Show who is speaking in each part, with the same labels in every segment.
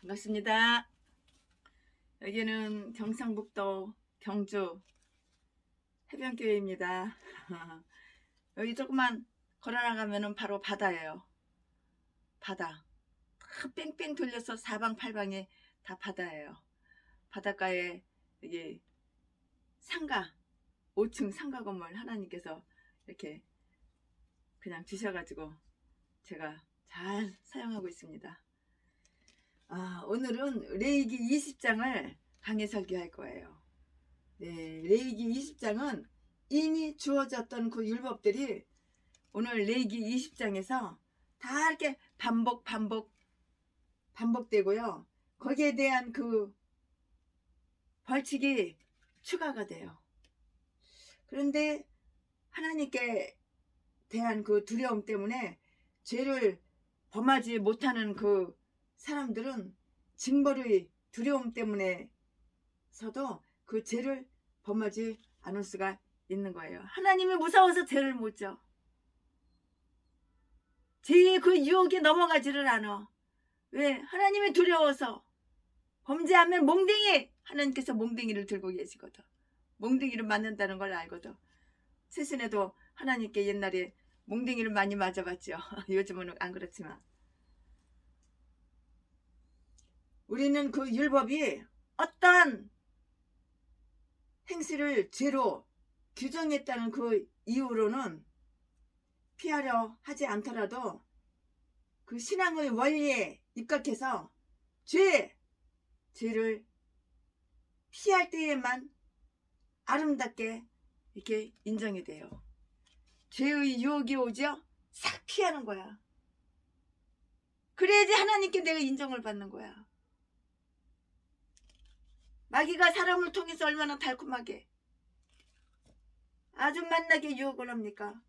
Speaker 1: 반갑습니다. 여기는 경상북도 경주 해변교회입니다. 여기 조금만 걸어나가면 바로 바다예요. 바다. 다 뺑뺑 돌려서 사방팔방에 다 바다예요. 바닷가에 여기 상가 5층 상가 건물 하나님께서 이렇게 그냥 주셔가지고 제가 잘 사용하고 있습니다. 오늘은 레위기 20장을 강해 설교할 거예요. 네, 레위기 20장은 이미 주어졌던 그 율법들이 오늘 레위기 20장에서 다 이렇게 반복되고요. 거기에 대한 그 벌칙이 추가가 돼요. 그런데 하나님께 대한 그 두려움 때문에 죄를 범하지 못하는 그 사람들은 징벌의 두려움 때문에서도 그 죄를 범하지 않을 수가 있는 거예요. 하나님이 무서워서 죄를 못 져. 죄의 그 유혹에 넘어가지를 않아. 왜? 하나님이 두려워서. 범죄하면 몽댕이! 하나님께서 몽댕이를 들고 계시거든. 몽댕이를 맞는다는 걸 알거든. 세신에도 하나님께 옛날에 몽댕이를 많이 맞아봤죠. 요즘은 안 그렇지만. 우리는 그 율법이 어떤 행실을 죄로 규정했다는 그 이유로는 피하려 하지 않더라도 그 신앙의 원리에 입각해서 죄를 피할 때에만 아름답게 이렇게 인정이 돼요. 죄의 유혹이 오죠? 싹 피하는 거야. 그래야지 하나님께 내가 인정을 받는 거야. 마귀가 사람을 통해서 얼마나 달콤하게 아주 만나게 유혹을 합니까?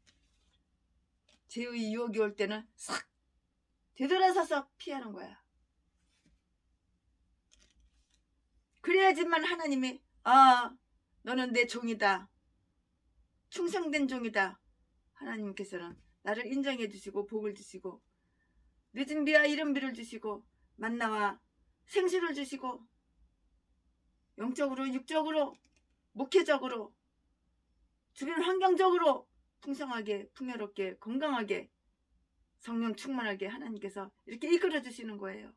Speaker 1: 죄의 유혹이 올 때는 싹 되돌아서서 피하는 거야. 그래야지만 하나님이 너는 내 종이다. 충성된 종이다. 하나님께서는 나를 인정해 주시고 복을 주시고 늦은 비와 이른 비를 주시고 만나와 생수를 주시고 영적으로 육적으로 목회적으로 주변 환경적으로 풍성하게 풍요롭게 건강하게 성령 충만하게 하나님께서 이렇게 이끌어 주시는 거예요.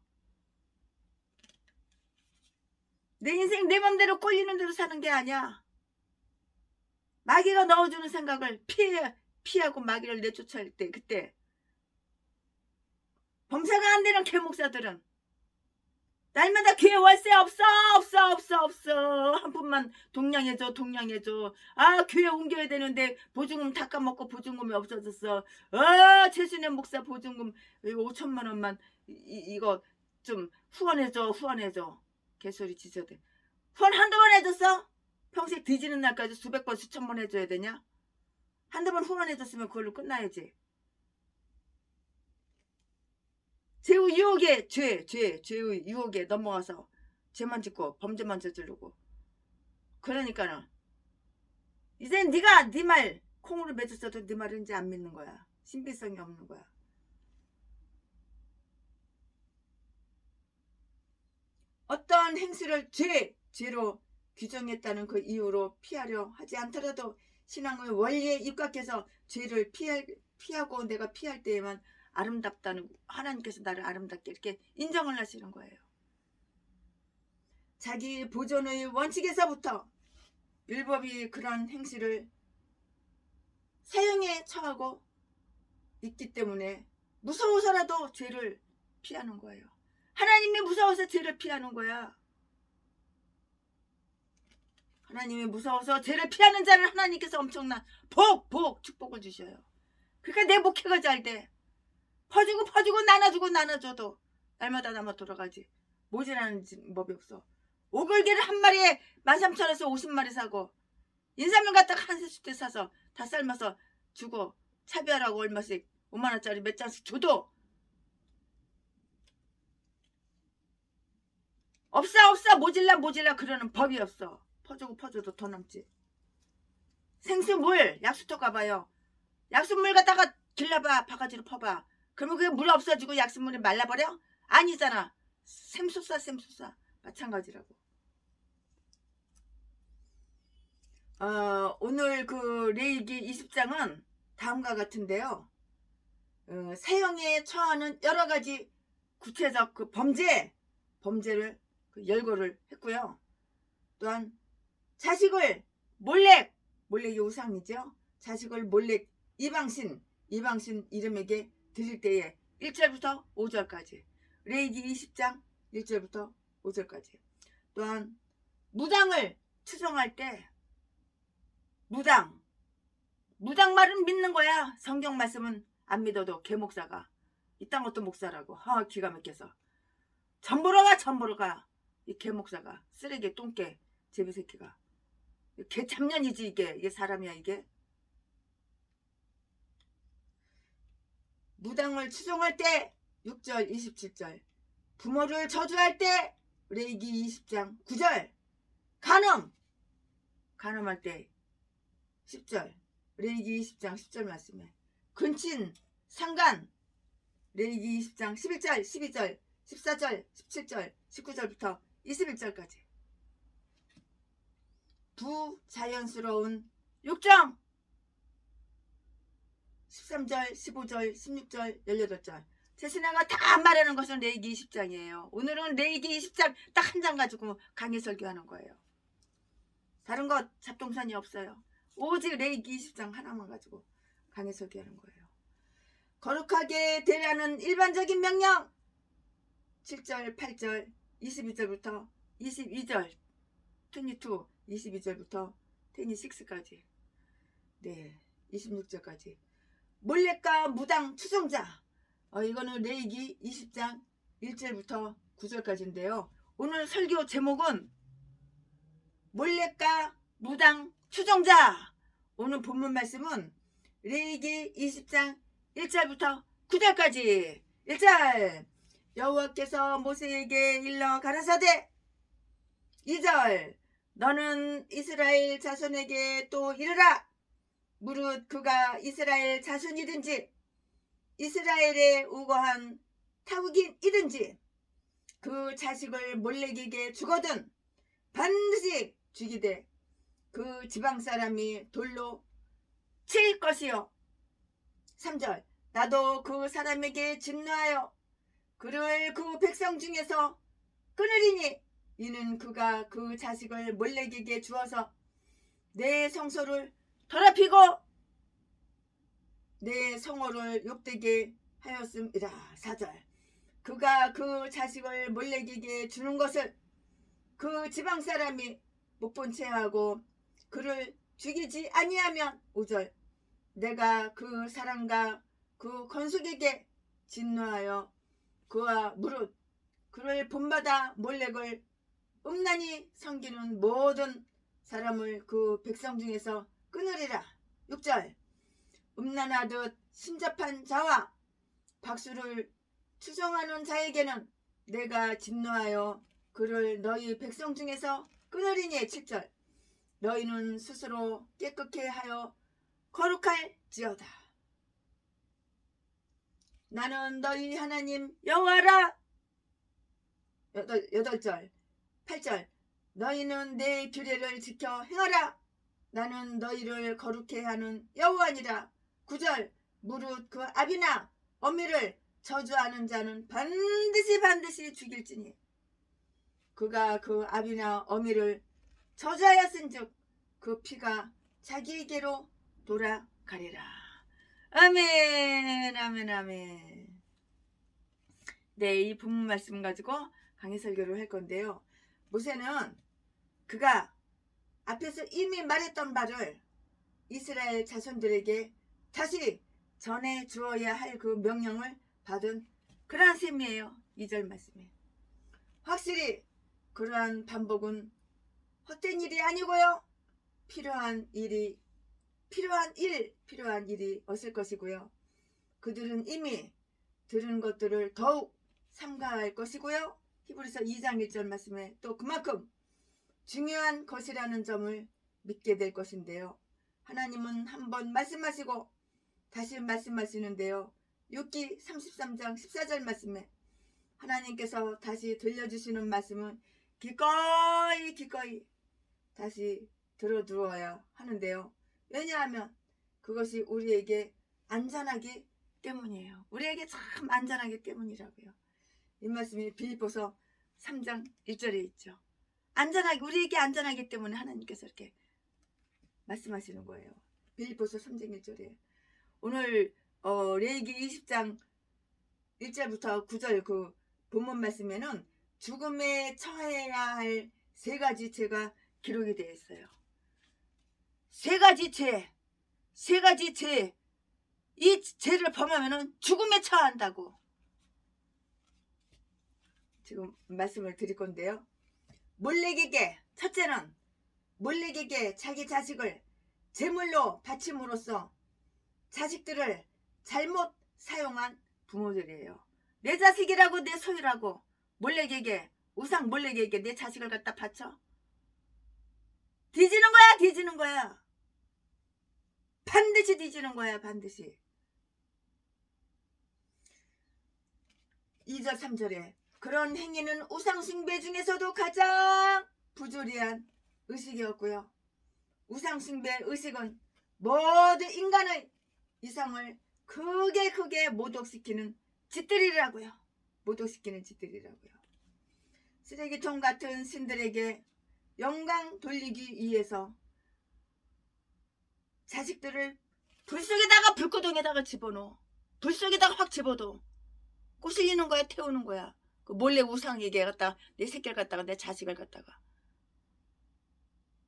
Speaker 1: 내 인생 내 맘대로 꼴리는 대로 사는 게 아니야. 마귀가 넣어주는 생각을 피하고 마귀를 내쫓을 때 그때 범사가 안 되는 개목사들은 날마다 교회 월세 없어 한 푼만 동량해줘 교회 옮겨야 되는데 보증금 다 까먹고 보증금이 없어졌어. 최순애 목사 보증금 5천만 원만 이거 좀 후원해줘 개소리 지저대. 후원 한두 번 해줬어? 평생 뒤지는 날까지 수백 번 수천 번 해줘야 되냐? 한두 번 후원해줬으면 그걸로 끝나야지. 죄의 유혹에 죄의 유혹에 넘어가서 죄만 짓고 범죄만 저지르고 그러니까는 이제 네가 네 말 콩으로 맺었어도 네 말은 이제 안 믿는 거야. 신빙성이 없는 거야. 어떤 행실을 죄로 규정했다는 그 이유로 피하려 하지 않더라도 신앙의 원리에 입각해서 죄를 피하고 내가 피할 때에만 아름답다는 하나님께서 나를 아름답게 이렇게 인정을 하시는 거예요. 자기 보존의 원칙에서부터 율법이 그런 행실을 사형에 처하고 있기 때문에 무서워서라도 죄를 피하는 거예요. 하나님이 무서워서 죄를 피하는 거야. 하나님이 무서워서 죄를 피하는 자를 하나님께서 엄청난 축복을 주셔요. 그러니까 내 목회가 잘 돼. 퍼주고 나눠줘도 날마다 남아 돌아가지. 모자라는 법이 없어. 오글개를 한 마리에 13,000원에서 50마리 사고 인삼을 갖다가 한 세숫대 사서 다 삶아서 주고 차비하라고 얼마씩 5만원짜리 몇 장씩 줘도 없어 모질라 그러는 법이 없어. 퍼줘도 더 넘지. 생수물 약수터 가봐요. 약수물 갖다가 길러봐. 바가지로 퍼봐. 그러면 그게 물 없어지고 약수물이 말라버려? 아니잖아. 샘솟아 마찬가지라고. 오늘 그 레위기 20장은 다음과 같은데요. 사형에 처하는 여러 가지 구체적 그 범죄를 그 열거를 했고요. 또한 자식을 몰렉이 우상이죠. 자식을 몰렉 이방신 이름에게 드릴 때에 1절부터 5절까지 레위기 20장 1절부터 5절까지. 또한 무당을 추종할 때 무당 말은 믿는 거야. 성경 말씀은 안 믿어도 개목사가 이딴 것도 목사라고. 기가 막혀서 전보러 가. 이 개목사가 쓰레기 똥개 제비새끼가. 개참년이지 이게 사람이야 이게. 무당을 추종할 때 6절 27절. 부모를 저주할 때 레위기 20장 9절. 간음할 때 10절 레위기 20장 10절 말씀에. 근친 상간 레위기 20장 11절 12절 14절 17절 19절부터 21절까지. 부자연스러운 욕정 13절 15절 16절 18절. 제신아가 다 말하는 것은 레위기 20장이에요. 오늘은 레위기 20장 딱 한 장 가지고 강의 설교하는 거예요. 다른 것 잡동산이 없어요. 오직 레위기 20장 하나만 가지고 강의 설교하는 거예요. 거룩하게 되라는 일반적인 명령 7절 8절 22절부터 22절 22절부터 26까지. 네, 26절까지. 몰렉과 무당 추종자. 이거는 레위기 20장 1절부터 9절까지인데요. 오늘 설교 제목은 몰렉과 무당 추종자. 오늘 본문 말씀은 레위기 20장 1절부터 9절까지. 1절. 여호와께서 모세에게 일러 가라사대. 2절. 너는 이스라엘 자손에게 또 이르라. 무릇 그가 이스라엘 자손이든지 이스라엘에 우거한 타국인이든지 그 자식을 몰렉에게 주거든 반드시 죽이되 그 지방 사람이 돌로 칠 것이요. 3절. 나도 그 사람에게 진노하여 그를 그 백성 중에서 끊으리니 이는 그가 그 자식을 몰렉에게 주어서 내 성소를 더럽히고 내 성호를 욕되게 하였음이라. 4절. 그가 그 자식을 몰렉에게 주는 것을 그 지방 사람이 못 본 채 하고 그를 죽이지 아니하면 5절. 내가 그 사람과 그 건숙에게 진노하여 그와 무릇 그를 본받아 몰렉을 음란히 섬기는 모든 사람을 그 백성 중에서 끊으리라. 6절. 음란하듯 신접한 자와 박수를 추종하는 자에게는 내가 진노하여 그를 너희 백성 중에서 끊으리니. 7절. 너희는 스스로 깨끗게 하여 거룩할지어다. 나는 너희 하나님 여호와라. 8절 8절. 너희는 내 규례를 지켜 행하라. 나는 너희를 거룩해 하는 여호와니라. 9절. 무릇 그 아비나 어미를 저주하는 자는 반드시 죽일지니 그가 그 아비나 어미를 저주하였은즉 그 피가 자기에게로 돌아가리라. 아멘 아멘 아멘. 네, 이 본문 말씀 가지고 강의 설교를 할 건데요. 모세는 그가 앞에서 이미 말했던 바를 이스라엘 자손들에게 다시 전해 주어야 할 그 명령을 받은 그러한 셈이에요. 2절 말씀에. 확실히 그러한 반복은 헛된 일이 아니고요. 필요한 일이 없을 것이고요. 그들은 이미 들은 것들을 더욱 삼가할 것이고요. 히브리서 2장 1절 말씀에 또 그만큼 중요한 것이라는 점을 믿게 될 것인데요. 하나님은 한번 말씀하시고 다시 말씀하시는데요. 욥기 33장 14절 말씀에 하나님께서 다시 들려주시는 말씀은 기꺼이 다시 들어두어야 하는데요. 왜냐하면 그것이 우리에게 안전하기 때문이에요. 우리에게 참 안전하기 때문이라고요. 이 말씀이 빌립보서 3장 1절에 있죠. 우리에게 안전하기 때문에 하나님께서 이렇게 말씀하시는 거예요. 빌립보서 3장 1절에 오늘 레위기 20장 1절부터 9절 그 본문 말씀에는 죽음에 처해야 할 세 가지 죄가 기록이 되어 있어요. 세 가지 죄. 이 죄를 범하면은 죽음에 처한다고 지금 말씀을 드릴 건데요. 몰렉에게, 첫째는 몰렉에게 자기 자식을 제물로 바침으로써 자식들을 잘못 사용한 부모들이에요. 내 자식이라고 내 소유라고 몰렉에게, 우상 몰렉에게 내 자식을 갖다 바쳐? 뒤지는 거야. 반드시 뒤지는 거야, 반드시. 2절 3절에 그런 행위는 우상 숭배 중에서도 가장 부조리한 의식이었고요. 우상 숭배 의식은 모든 인간의 이성을 크게 모독시키는 짓들이라고요. 쓰레기통 같은 신들에게 영광 돌리기 위해서 자식들을 불 속에다가 불구덩에다가 집어넣어. 불 속에다가 확 집어넣어. 꼬실리는 거야, 태우는 거야. 그 몰래 우상에게 갖다가 내 새끼를 갖다가 내 자식을 갖다가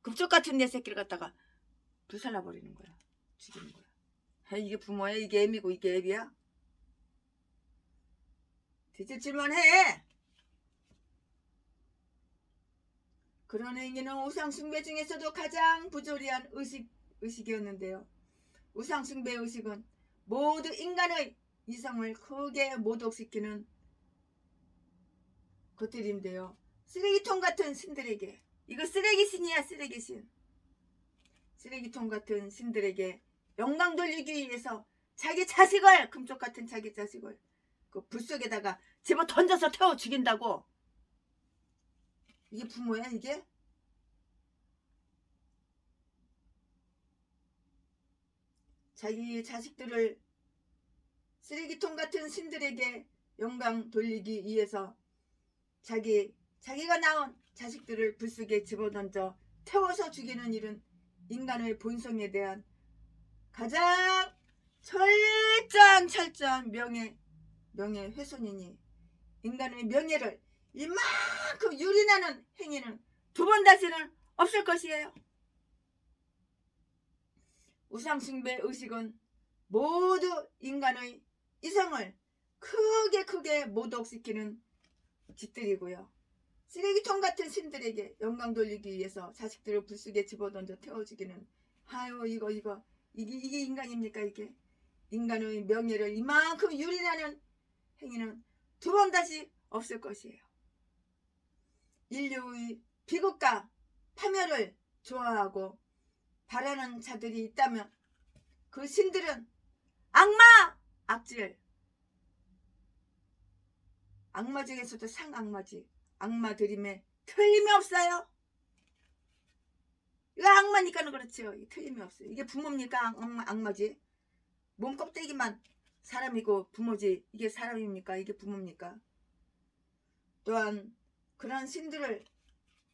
Speaker 1: 금쪽 같은 내 새끼를 갖다가 불살라 버리는 거야. 죽이는 거야. 이게 부모야? 이게 애미고 이게 애비야? 뒤집질만 해. 그런 행위는 우상 숭배 중에서도 가장 부조리한 의식이었는데요. 우상 숭배 의식은 모두 인간의 이성을 크게 모독시키는 것들인데요. 쓰레기통 같은 신들에게, 이거 쓰레기신이야, 쓰레기신. 쓰레기통 같은 신들에게 영광 돌리기 위해서 자기 자식을, 금쪽 같은 자기 자식을 그 불 속에다가 집어 던져서 태워 죽인다고. 이게 부모야, 이게? 자기 자식들을 쓰레기통 같은 신들에게 영광 돌리기 위해서 자기가 낳은 자식들을 불 속에 집어던져 태워서 죽이는 일은 인간의 본성에 대한 가장 철저한 명예훼손이니 인간의 명예를 이만큼 유린하는 행위는 두 번 다시는 없을 것이에요. 우상숭배 의식은 모두 인간의 이성을 크게 모독시키는 짓들이고요. 쓰레기통 같은 신들에게 영광 돌리기 위해서 자식들을 불속에 집어던져 태워 죽이는, 아유 이게 인간입니까? 이게 인간의 명예를 이만큼 유린하는 행위는 두 번 다시 없을 것이에요. 인류의 비극과 파멸을 좋아하고 바라는 자들이 있다면 그 신들은 악질, 악마 중에서도 상악마지. 악마들임에 틀림이 없어요. 이거 악마니까는 그렇지요. 틀림이 없어요. 이게 부모입니까? 악마지. 몸 껍데기만 사람이고 부모지. 이게 사람입니까? 이게 부모입니까? 또한 그런 신들을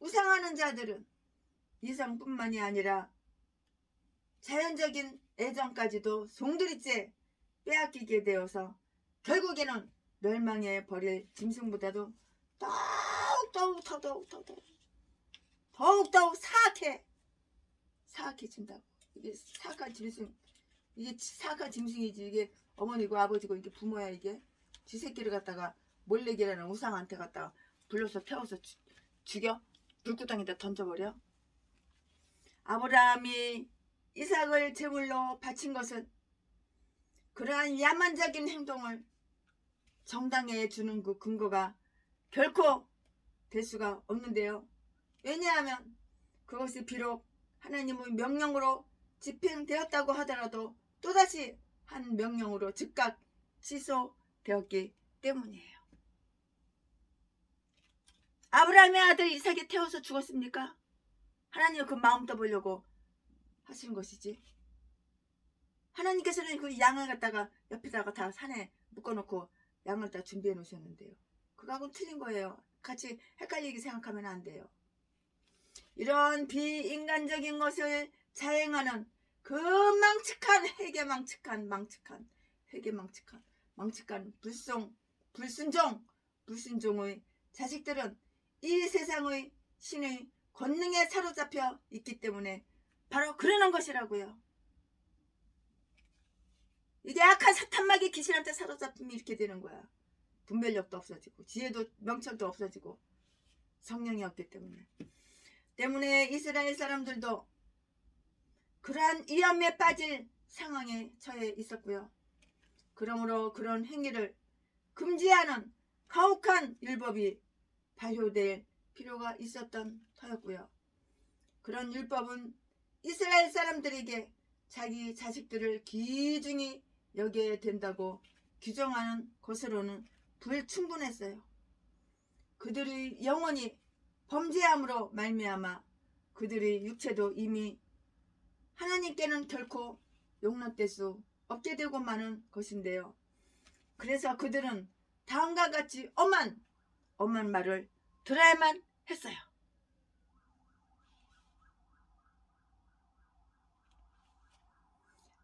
Speaker 1: 우상하는 자들은 이성뿐만이 아니라 자연적인 애정까지도 송두리째 빼앗기게 되어서 결국에는 멸망에 버릴 짐승보다도 더욱더욱 사악해진다고. 이게 사악한 짐승이지. 이게 어머니고 아버지고 이게 부모야. 이게 지 새끼를 갖다가 몰래기라는 우상한테 갖다가 불러서 태워서 죽여? 불구덩이에다 던져버려? 아브라함이 이삭을 제물로 바친 것은 그러한 야만적인 행동을 정당해 주는 그 근거가 결코 될 수가 없는데요. 왜냐하면 그것이 비록 하나님의 명령으로 집행되었다고 하더라도 또다시 한 명령으로 즉각 취소되었기 때문이에요. 아브라함의 아들 이삭이 태워서 죽었습니까? 하나님은 그 마음 떠보려고 하시는 것이지. 하나님께서는 그 양을 갖다가 옆에다가 다 산에 묶어놓고 양을 다 준비해 놓으셨는데요. 그거하고는 틀린 거예요. 같이 헷갈리게 생각하면 안 돼요. 이런 비인간적인 것을 자행하는 그 망측한 불순종의 자식들은 이 세상의 신의 권능에 사로잡혀 있기 때문에 바로 그러는 것이라고요. 이게 악한 사탄마귀 귀신한테 사로잡히면 이렇게 되는 거야. 분별력도 없어지고 지혜도 명철도 없어지고 성령이 없기 때문에 이스라엘 사람들도 그러한 위험에 빠질 상황에 처해 있었고요. 그러므로 그런 행위를 금지하는 가혹한 율법이 발효될 필요가 있었던 터였고요. 그런 율법은 이스라엘 사람들에게 자기 자식들을 귀중히 여겨야 된다고 규정하는 것으로는 불충분했어요. 그들의 영혼이 범죄함으로 말미암아 그들의 육체도 이미 하나님께는 결코 용납될 수 없게 되고 마는 것인데요. 그래서 그들은 다음과 같이 엄한 말을 들어야만 했어요.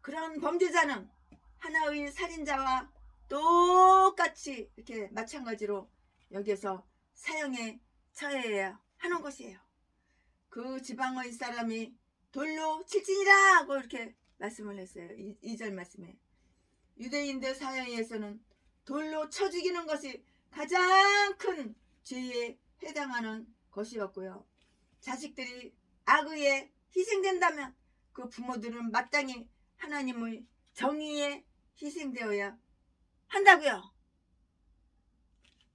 Speaker 1: 그런 범죄자는 하나의 살인자와 똑같이 이렇게 마찬가지로 여기서 사형에 처해야 하는 것이에요. 그 지방의 사람이 돌로 칠지니라 하고 이렇게 말씀을 했어요. 2절 말씀에 유대인들 사회에서는 돌로 쳐 죽이는 것이 가장 큰 죄에 해당하는 것이었고요. 자식들이 악의에 희생된다면 그 부모들은 마땅히 하나님의 정의에 희생되어야 한다고요.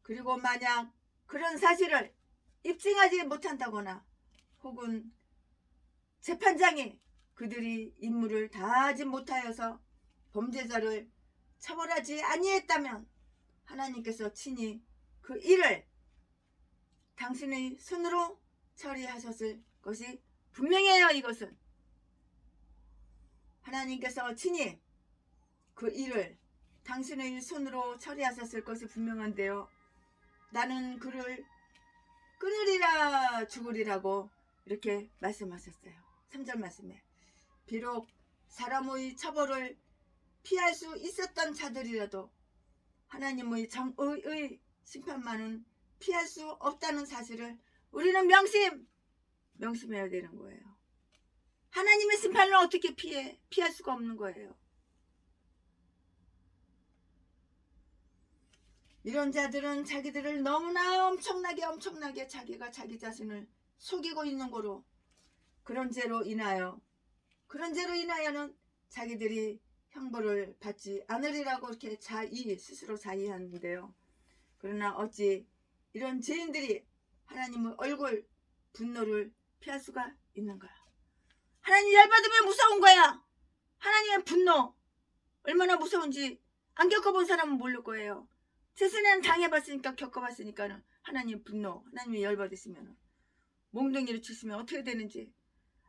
Speaker 1: 그리고 만약 그런 사실을 입증하지 못한다거나 혹은 재판장이 그들이 임무를 다하지 못하여서 범죄자를 처벌하지 아니했다면 하나님께서 친히 그 일을 당신의 손으로 처리하셨을 것이 분명해요. 이것은 하나님께서 친히 그 일을 당신의 손으로 처리하셨을 것이 분명한데요. 나는 그를 끊으리라 죽으리라고 이렇게 말씀하셨어요. 3절 말씀에 비록 사람의 처벌을 피할 수 있었던 자들이라도 하나님의 정의의 심판만은 피할 수 없다는 사실을 우리는 명심해야 되는 거예요. 하나님의 심판을 어떻게 피할 수가 없는 거예요. 이런 자들은 자기들을 너무나 엄청나게 자기가 자기 자신을 속이고 있는 거로 그런 죄로 인하여는 자기들이 형벌을 받지 않으리라고 이렇게 스스로 자의하는데요. 그러나 어찌 이런 죄인들이 하나님의 얼굴 분노를 피할 수가 있는가? 하나님 열받으면 무서운 거야. 하나님의 분노 얼마나 무서운지 안 겪어본 사람은 모를 거예요. 세상에는 당해봤으니까 겪어봤으니까는 하나님 분노, 하나님이 열받으시면 몽둥이를 치시면 어떻게 되는지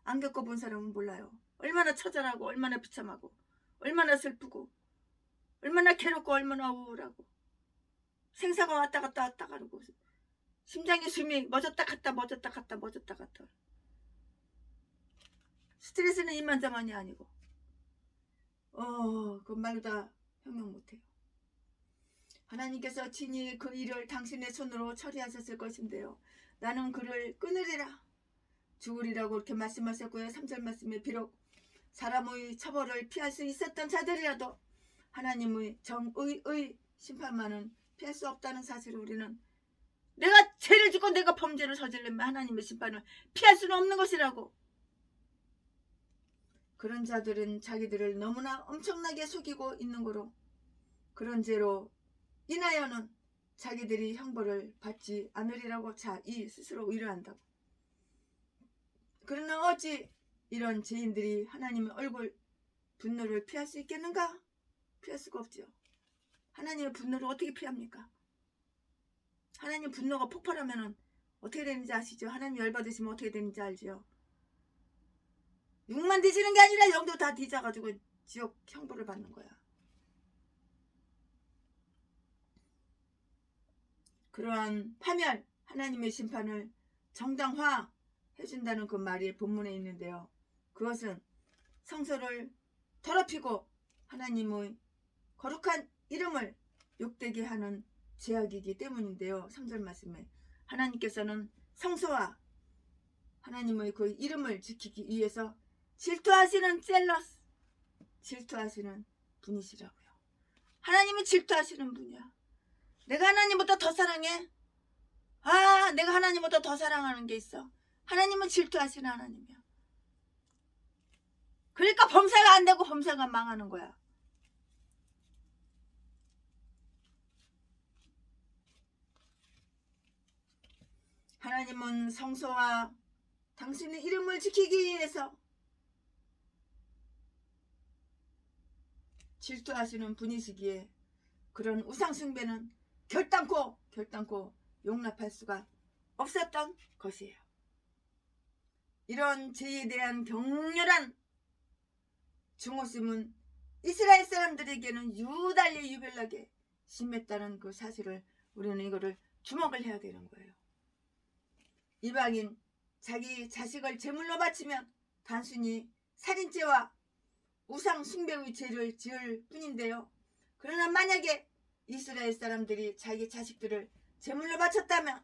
Speaker 1: 안 겪어본 사람은 몰라요. 얼마나 처절하고 얼마나 비참하고 얼마나 슬프고 얼마나 괴롭고 얼마나 우울하고 생사가 왔다 갔다 가고 심장의 숨이 멎었다 갔다 스트레스는 이만저만이 아니고 그 말로 다 형용 못해요. 하나님께서 친히 그 일을 당신의 손으로 처리하셨을 것인데요. 나는 그를 끊으리라 죽으리라고 이렇게 말씀하셨고요. 3절 말씀에 비록 사람의 처벌을 피할 수 있었던 자들이라도 하나님의 정의의 심판만은 피할 수 없다는 사실을 우리는 내가 죄를 짓고 내가 범죄를 저지르면 하나님의 심판을 피할 수는 없는 것이라고. 그런 자들은 자기들을 너무나 엄청나게 속이고 있는 거로 그런 죄로 인하여는 자기들이 형벌을 받지 않으리라고 스스로 위로한다고. 그러나 어찌 이런 죄인들이 하나님의 얼굴 분노를 피할 수 있겠는가? 피할 수가 없죠. 하나님의 분노를 어떻게 피합니까? 하나님 분노가 폭발하면 어떻게 되는지 아시죠? 하나님 열받으시면 어떻게 되는지 알죠? 육만 뒤지는 게 아니라 영도 다 뒤져가지고 지옥 형벌을 받는 거야. 그러한 파멸, 하나님의 심판을 정당화 해준다는 그 말이 본문에 있는데요. 그것은 성소를 더럽히고 하나님의 거룩한 이름을 욕되게 하는 죄악이기 때문인데요. 3절 말씀에 하나님께서는 성소와 하나님의 그 이름을 지키기 위해서 질투하시는 젤러스, 질투하시는 분이시라고요. 하나님은 질투하시는 분이야. 내가 하나님보다 더 사랑해? 내가 하나님보다 더 사랑하는 게 있어. 하나님은 질투하시는 하나님이야. 그러니까 범사가 안 되고 범사가 망하는 거야. 하나님은 성소와 당신의 이름을 지키기 위해서 질투하시는 분이시기에 그런 우상숭배는 결단코 용납할 수가 없었던 것이에요. 이런 죄에 대한 격렬한 증오심은 이스라엘 사람들에게는 유달리 유별나게 심했다는 그 사실을 우리는 이거를 주목을 해야 되는 거예요. 이방인 자기 자식을 제물로 바치면 단순히 살인죄와 우상 숭배의 죄를 지을 뿐인데요. 그러나 만약에 이스라엘 사람들이 자기 자식들을 제물로 바쳤다면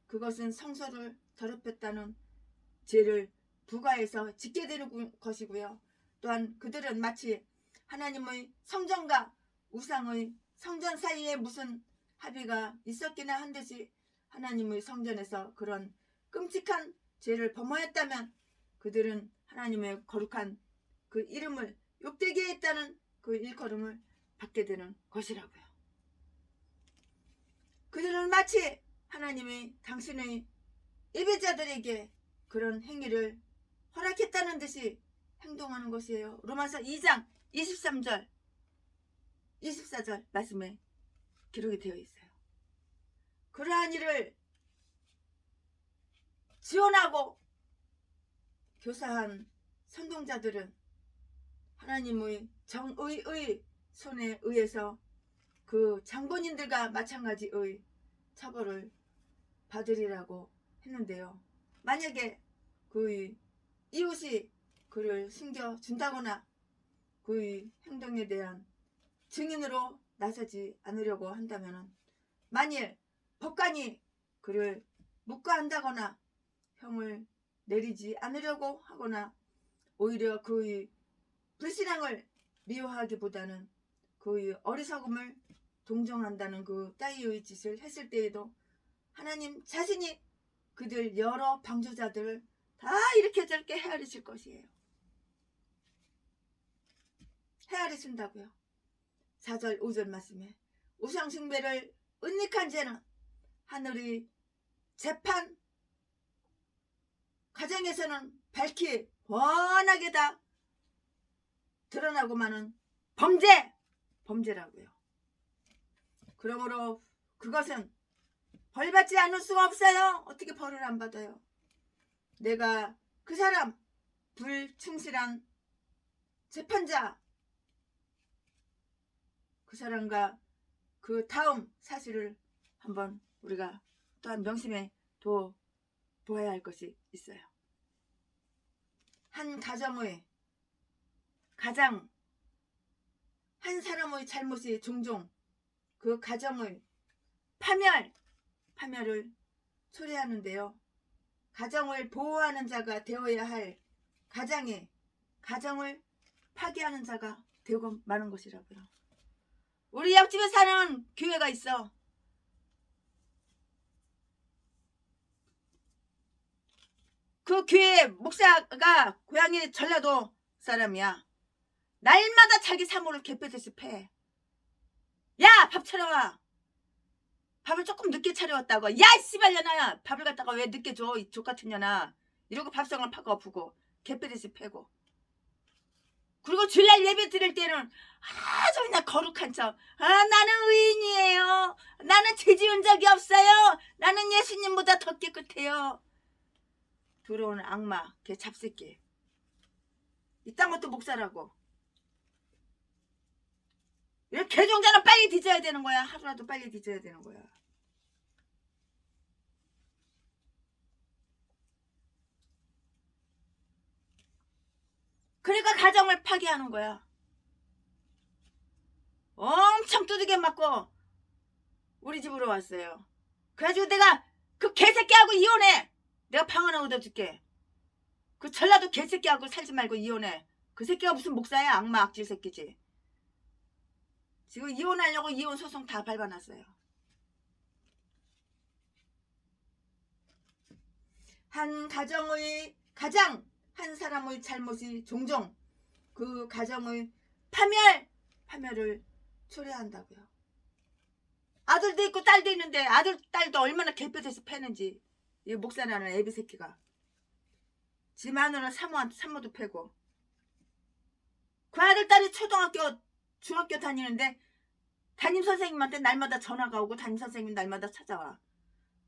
Speaker 1: 그것은 성소를 더럽혔다는 죄를 부과해서 짓게 되는 것이고요. 또한 그들은 마치 하나님의 성전과 우상의 성전 사이에 무슨 합의가 있었기나 한 듯이 하나님의 성전에서 그런 끔찍한 죄를 범하였다면 그들은 하나님의 거룩한 그 이름을 욕되게 했다는 그 일컬음을 받게 되는 것이라고요. 그들은 마치 하나님이 당신의 예배자들에게 그런 행위를 허락했다는 듯이 행동하는 것이에요. 로마서 2장 23절 24절 말씀에 기록이 되어 있어요. 그러한 일을 지원하고 교사한 선동자들은 하나님의 정의의 손에 의해서 그 장본인들과 마찬가지의 처벌을 받으리라고 했는데요. 만약에 그 이웃이 그를 숨겨준다거나 그의 행동에 대한 증인으로 나서지 않으려고 한다면 만일 법관이 그를 묵과한다거나 형을 내리지 않으려고 하거나 오히려 그의 불신앙을 미워하기보다는 그의 어리석음을 동정한다는 그 따위의 짓을 했을 때에도 하나님 자신이 그들 여러 방조자들을 다 이렇게 저렇게 헤아리실 것이에요. 헤아리신다고요. 4절 5절 말씀에 우상숭배를 은닉한 죄는 하늘의 재판 가정에서는 밝히 훤하게 다 드러나고 마는 범죄라고요. 그러므로 그것은 벌받지 않을 수가 없어요. 어떻게 벌을 안 받아요? 내가 그 사람 불충실한 재판자 그 사람과 그 다음 사실을 한번 우리가 또한 명심해 보아야 할 것이 있어요. 한 가정의 가장 한 사람의 잘못이 종종 그 가정의 파멸을 초래하는데요. 가정을 보호하는 자가 되어야 할 가장이 가정을 파괴하는 자가 되고 마는 것이라고요. 우리 옆집에 사는 교회가 있어. 그 교회 목사가 고향이 전라도 사람이야. 날마다 자기 사모를 개패듯이 패. 야, 밥 차려와. 밥을 조금 늦게 차려왔다고. 야, 씨발년아. 밥을 갖다가 왜 늦게 줘. 이 족같은 년아. 이러고 밥상을 파고 엎고 개패듯이 패고. 그리고 주일날 예배 드릴 때는 아주 그냥 거룩한 척. 나는 의인이에요. 나는 죄 지은 적이 없어요. 나는 예수님보다 더 깨끗해요. 들어오는 악마, 걔 잡새끼. 이딴 것도 목사라고. 이렇게 개종자는 빨리 뒤져야 되는 거야. 하루라도 빨리 뒤져야 되는 거야. 그러니까 가정을 파괴하는 거야. 엄청 두들겨 맞고 우리 집으로 왔어요. 그래가지고 내가 그 개새끼하고 이혼해. 내가 방 하나 얻어줄게. 그 전라도 개새끼하고 살지 말고 이혼해. 그 새끼가 무슨 목사야? 악마 악질 새끼지. 지금 이혼하려고 이혼 소송 다 밟아놨어요. 한 가정의 가장 한 사람의 잘못이 종종 그 가정의 파멸을 초래한다고요. 아들도 있고 딸도 있는데 아들 딸도 얼마나 개뼈돼서 패는지. 이 목사라는 애비 새끼가 지 마누라 사모도 패고. 그 아들 딸이 초등학교 중학교 다니는데 담임선생님한테 날마다 전화가 오고 담임선생님 날마다 찾아와.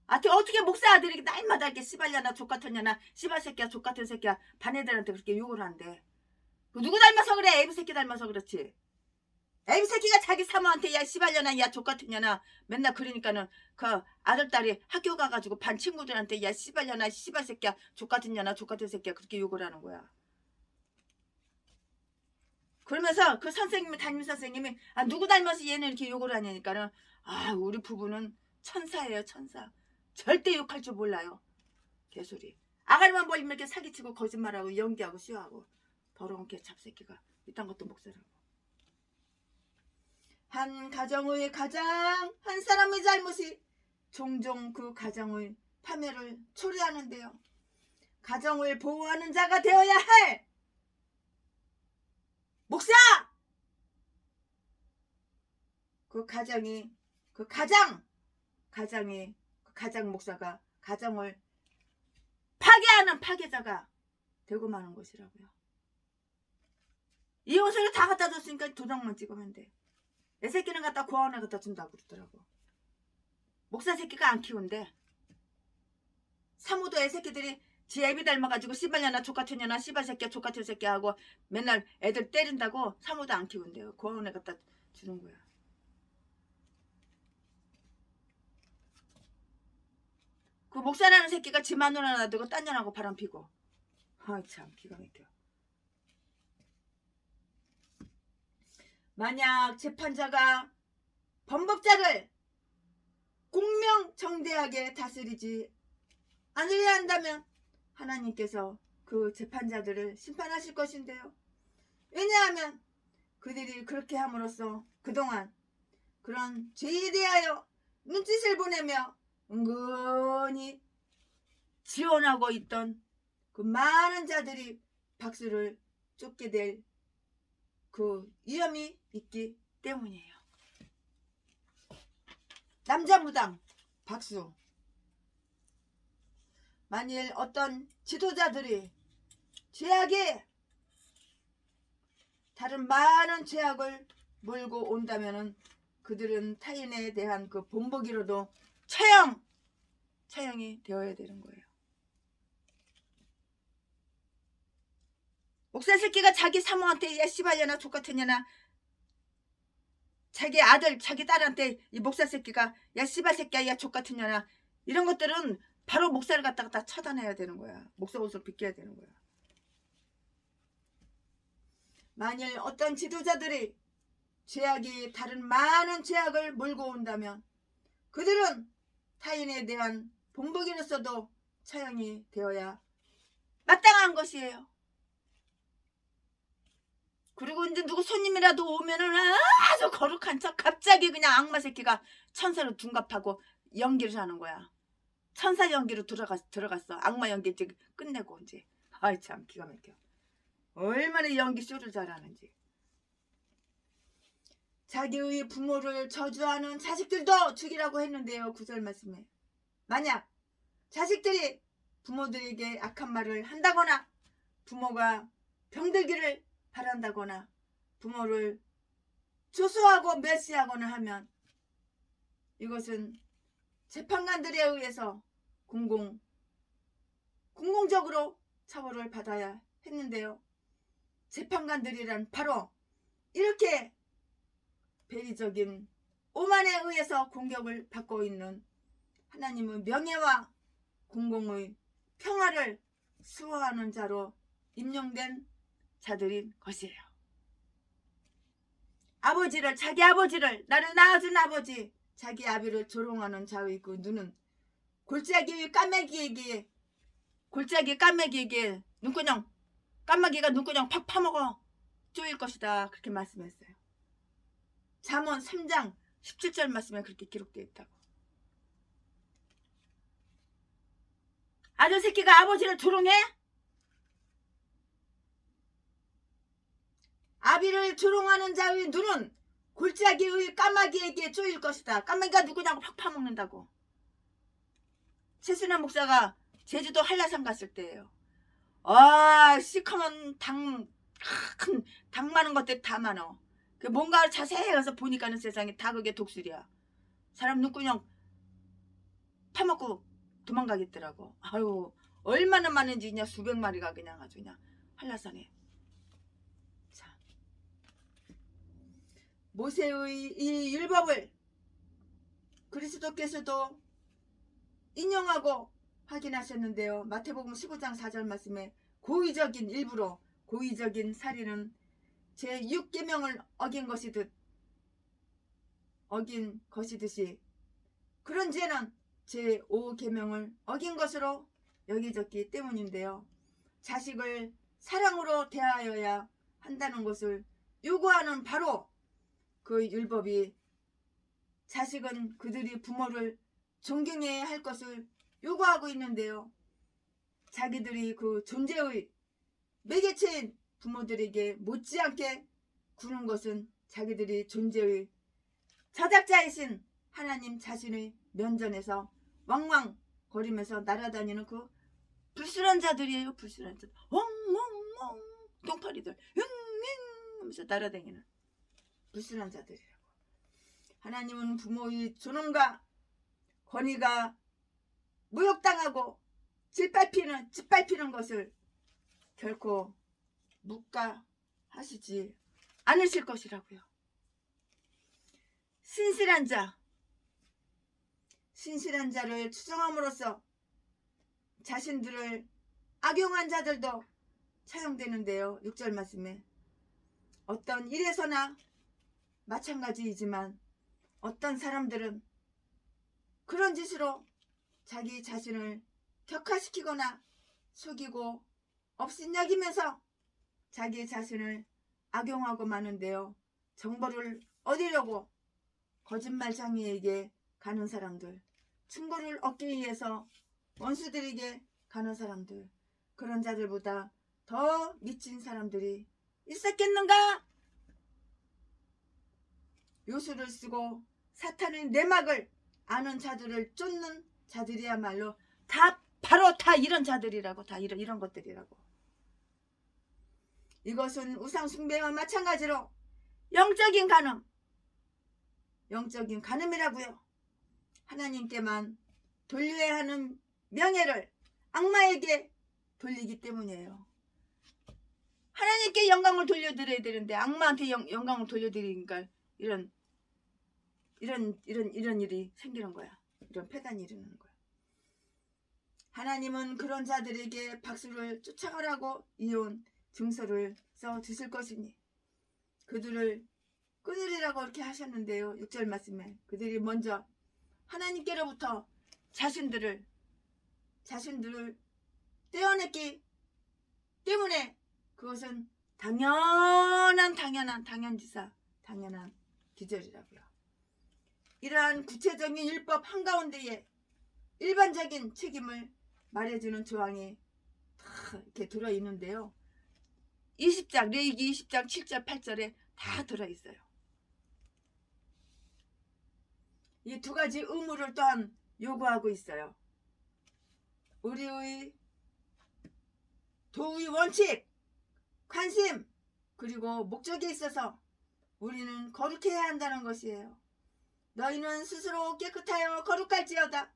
Speaker 1: 어떻게 목사 아들이 날마다 이렇게 씨발려나 족같았냐나 씨발새끼야 족같은 새끼야 반 애들한테 그렇게 욕을 한대. 누구 닮아서 그래? 애비 새끼 닮아서 그렇지. 애비 새끼가 자기 사모한테 야 씨발려나 야 족같으냐나 맨날 그러니까는 그 아들딸이 학교 가가지고 반 친구들한테 야 씨발려나 씨발새끼야 족같으냐나 족같은 새끼야 그렇게 욕을 하는 거야. 그러면서 그 선생님이 담임선생님이 누구 닮아서 얘는 이렇게 욕을 하냐니까는 우리 부부는 천사예요 천사. 절대 욕할 줄 몰라요. 개소리. 아가리만 보이면 이렇게 사기치고 거짓말하고 연기하고 쇼하고 더러운 개 잡새끼가 이딴 것도 목사라고. 한 가정의 가장 한 사람의 잘못이 종종 그 가정의 파멸을 초래하는데요. 가정을 보호하는 자가 되어야 할 목사! 그 가정이 그 가장 목사가 가정을 파괴하는 파괴자가 되고 마는 것이라고요. 이혼서를 다 갖다 줬으니까 도장만 찍으면 돼. 애 새끼는 갖다 고아원에 갖다 준다고 그러더라고. 목사 새끼가 안 키운대. 사모도 애 새끼들이 지 애비 닮아가지고 씨발년아 족같으냐나 씨발새끼야 족같은 새끼야 하고 맨날 애들 때린다고 사모도 안 키운대요. 고아원에 갖다 주는 거야. 그 목사라는 새끼가 지 마누라 놔두고 딴 년하고 바람 피고. 참 기가 막혀. 만약 재판자가 범법자를 공명정대하게 다스리지 않으려 한다면 하나님께서 그 재판자들을 심판하실 것인데요. 왜냐하면 그들이 그렇게 함으로써 그동안 그런 죄에 대하여 눈짓을 보내며 은근히 지원하고 있던 그 많은 자들이 박수를 쫓게 될 그 위험이 있기 때문이에요. 남자 무당 박수. 만일 어떤 지도자들이 죄악에 다른 많은 죄악을 몰고 온다면은 그들은 타인에 대한 그 본보기로도 처형이 되어야 되는 거예요. 목사 새끼가 자기 사모한테 야 씨발려나 족같으냐나 자기 아들 자기 딸한테 이 목사 새끼가 야 씨발 새끼야 야 족같으냐나 이런 것들은 바로 목사를 갖다가 다 처단해야 되는 거야. 목사 옷을 벗겨야 되는 거야. 만일 어떤 지도자들이 죄악이 다른 많은 죄악을 몰고 온다면 그들은 타인에 대한 본보기로서도 처형이 되어야 마땅한 것이에요. 그리고 이제 누구 손님이라도 오면은 아주 거룩한 척 갑자기 그냥 악마 새끼가 천사로 둔갑하고 연기를 하는 거야. 천사 연기로 들어갔어. 악마 연기 이제 끝내고 이제. 참 기가 막혀. 얼마나 연기 쇼를 잘하는지. 자기의 부모를 저주하는 자식들도 죽이라고 했는데요. 구절 말씀에. 만약 자식들이 부모들에게 악한 말을 한다거나 부모가 병들기를 바란다거나 부모를 조소하고 멸시하거나 하면 이것은 재판관들에 의해서 공공적으로 처벌을 받아야 했는데요. 재판관들이란 바로 이렇게 배리적인 오만에 의해서 공격을 받고 있는 하나님의 명예와 공공의 평화를 수호하는 자로 임명된 자들인 것이에요. 자기 아버지를, 나를 낳아준 아버지, 자기 아비를 조롱하는 자의 그 눈은 골짜기 까마귀에게 눈구녕, 까마귀가 눈구녕 팍 파먹어 쪼일 것이다. 그렇게 말씀했어요. 잠언 3장 17절 말씀에 그렇게 기록되어 있다고. 아들 새끼가 아버지를 조롱해? 아비를 조롱하는 자의 눈은 골짜기의 까마귀에게 쪼일 것이다. 까마귀가 누구냐고 팍 파먹는다고. 최순환 목사가 제주도 한라산 갔을 때예요. 시커먼 큰 당 많은 것들 다 많어. 뭔가 자세히 가서 보니까는 세상에 다 그게 독수리야. 사람 눈구녕 파먹고 도망가겠더라고. 아유, 얼마나 많은지 그냥 수백 마리가 그냥 아주 그냥 한라산에. 자, 모세의 이 율법을 그리스도께서도 인용하고 확인하셨는데요. 마태복음 15장 4절 말씀에 일부러 고의적인 살인은 제6계명을 어긴 것이듯이 그런 죄는 제5계명을 어긴 것으로 여겨졌기 때문인데요. 자식을 사랑으로 대하여야 한다는 것을 요구하는 바로 그 율법이 자식은 그들이 부모를 존경해야 할 것을 요구하고 있는데요. 자기들이 그 존재의 매개체인 부모들에게 못지않게 구는 것은 자기들이 존재의 저작자이신 하나님 자신의 면전에서 왕왕 거리면서 날아다니는 그 불순한 자들이에요. 불순한 자들. 엉엉엉 똥파리들 윙윙 하면서 날아다니는 불순한 자들이라고. 하나님은 부모의 존엄과 권위가 모욕당하고 짓밟히는 것을 결코 묵과하시지 않으실 것이라고요. 신실한 자를 추정함으로써 자신들을 악용한 자들도 차용되는데요. 6절 말씀에 어떤 일에서나 마찬가지이지만 어떤 사람들은 그런 짓으로 자기 자신을 격화시키거나 속이고 업신여기면서 자기 자신을 악용하고 마는데요. 정보를 얻으려고 거짓말쟁이에게 가는 사람들, 충고를 얻기 위해서 원수들에게 가는 사람들, 그런 자들보다 더 미친 사람들이 있었겠는가? 요술을 쓰고 사탄의 내막을 아는 자들을 쫓는 자들이야말로 바로 이런 자들이라고. 다 이런 것들이라고. 이것은 우상 숭배와 마찬가지로 영적인 간음이라고요. 하나님께만 돌려야 하는 명예를 악마에게 돌리기 때문이에요. 하나님께 영광을 돌려드려야 되는데 악마한테 영광을 돌려드리니까 이런 일이 생기는 거야. 이런 폐단이 일어나는 거야. 하나님은 그런 자들에게 박수를 쫓아가라고 이혼 증서를 써 주실 것이니 그들을 끊으리라고 이렇게 하셨는데요. 6절 말씀에 그들이 먼저 하나님께로부터 자신들을 떼어냈기 때문에 그것은 당연한 기절이라고요. 이러한 구체적인 율법 한가운데에 일반적인 책임을 말해주는 조항이 다 이렇게 들어있는데요. 20장, 레위기 20장 7절 8절에 다 들어있어요. 이 두 가지 의무를 또한 요구하고 있어요. 우리의 도의 원칙, 관심, 그리고 목적에 있어서 우리는 거룩해야 한다는 것이에요. 너희는 스스로 깨끗하여 거룩할지어다.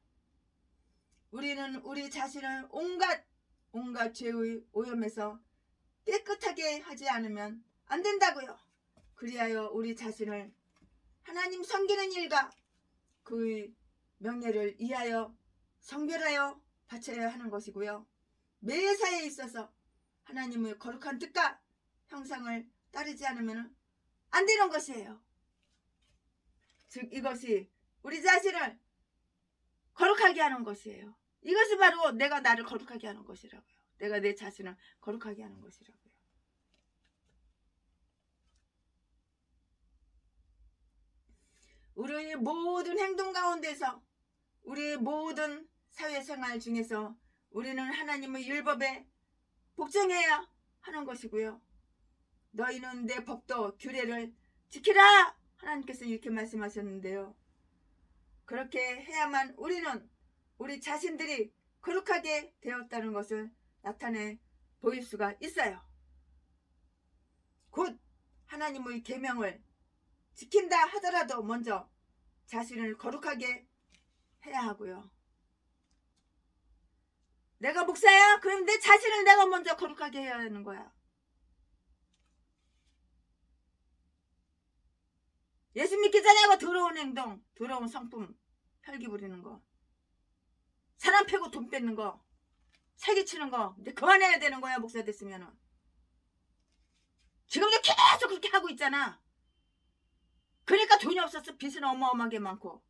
Speaker 1: 우리는 우리 자신을 온갖 죄의 오염에서 깨끗하게 하지 않으면 안 된다고요. 그리하여 우리 자신을 하나님 섬기는 일과 그의 명예를 위하여 성별하여 바쳐야 하는 것이고요. 매사에 있어서 하나님의 거룩한 뜻과 형상을 따르지 않으면 안 되는 것이에요. 즉 이것이 우리 자신을 거룩하게 하는 것이에요. 이것이 바로 내가 나를 거룩하게 하는 것이라고요. 내가 내 자신을 거룩하게 하는 것이라고요. 우리의 모든 행동 가운데서 우리의 모든 사회생활 중에서 우리는 하나님의 율법에 복종해야 하는 것이고요. 너희는 내 법도 규례를 지키라! 하나님께서 이렇게 말씀하셨는데요. 그렇게 해야만 우리는 우리 자신들이 거룩하게 되었다는 것을 나타내 보일 수가 있어요. 곧 하나님의 계명을 지킨다 하더라도 먼저 자신을 거룩하게 해야 하고요. 내가 목사야? 그럼 내 자신을 내가 먼저 거룩하게 해야 하는 거야. 예수 믿기 전에 하고 더러운 행동, 더러운 성품, 혈기 부리는 거, 사람 패고 돈 뺏는 거, 사기치는 거 이제 그만해야 되는 거야. 목사 됐으면은. 지금도 계속 그렇게 하고 있잖아. 그러니까 돈이 없어서 빚은 어마어마하게 많고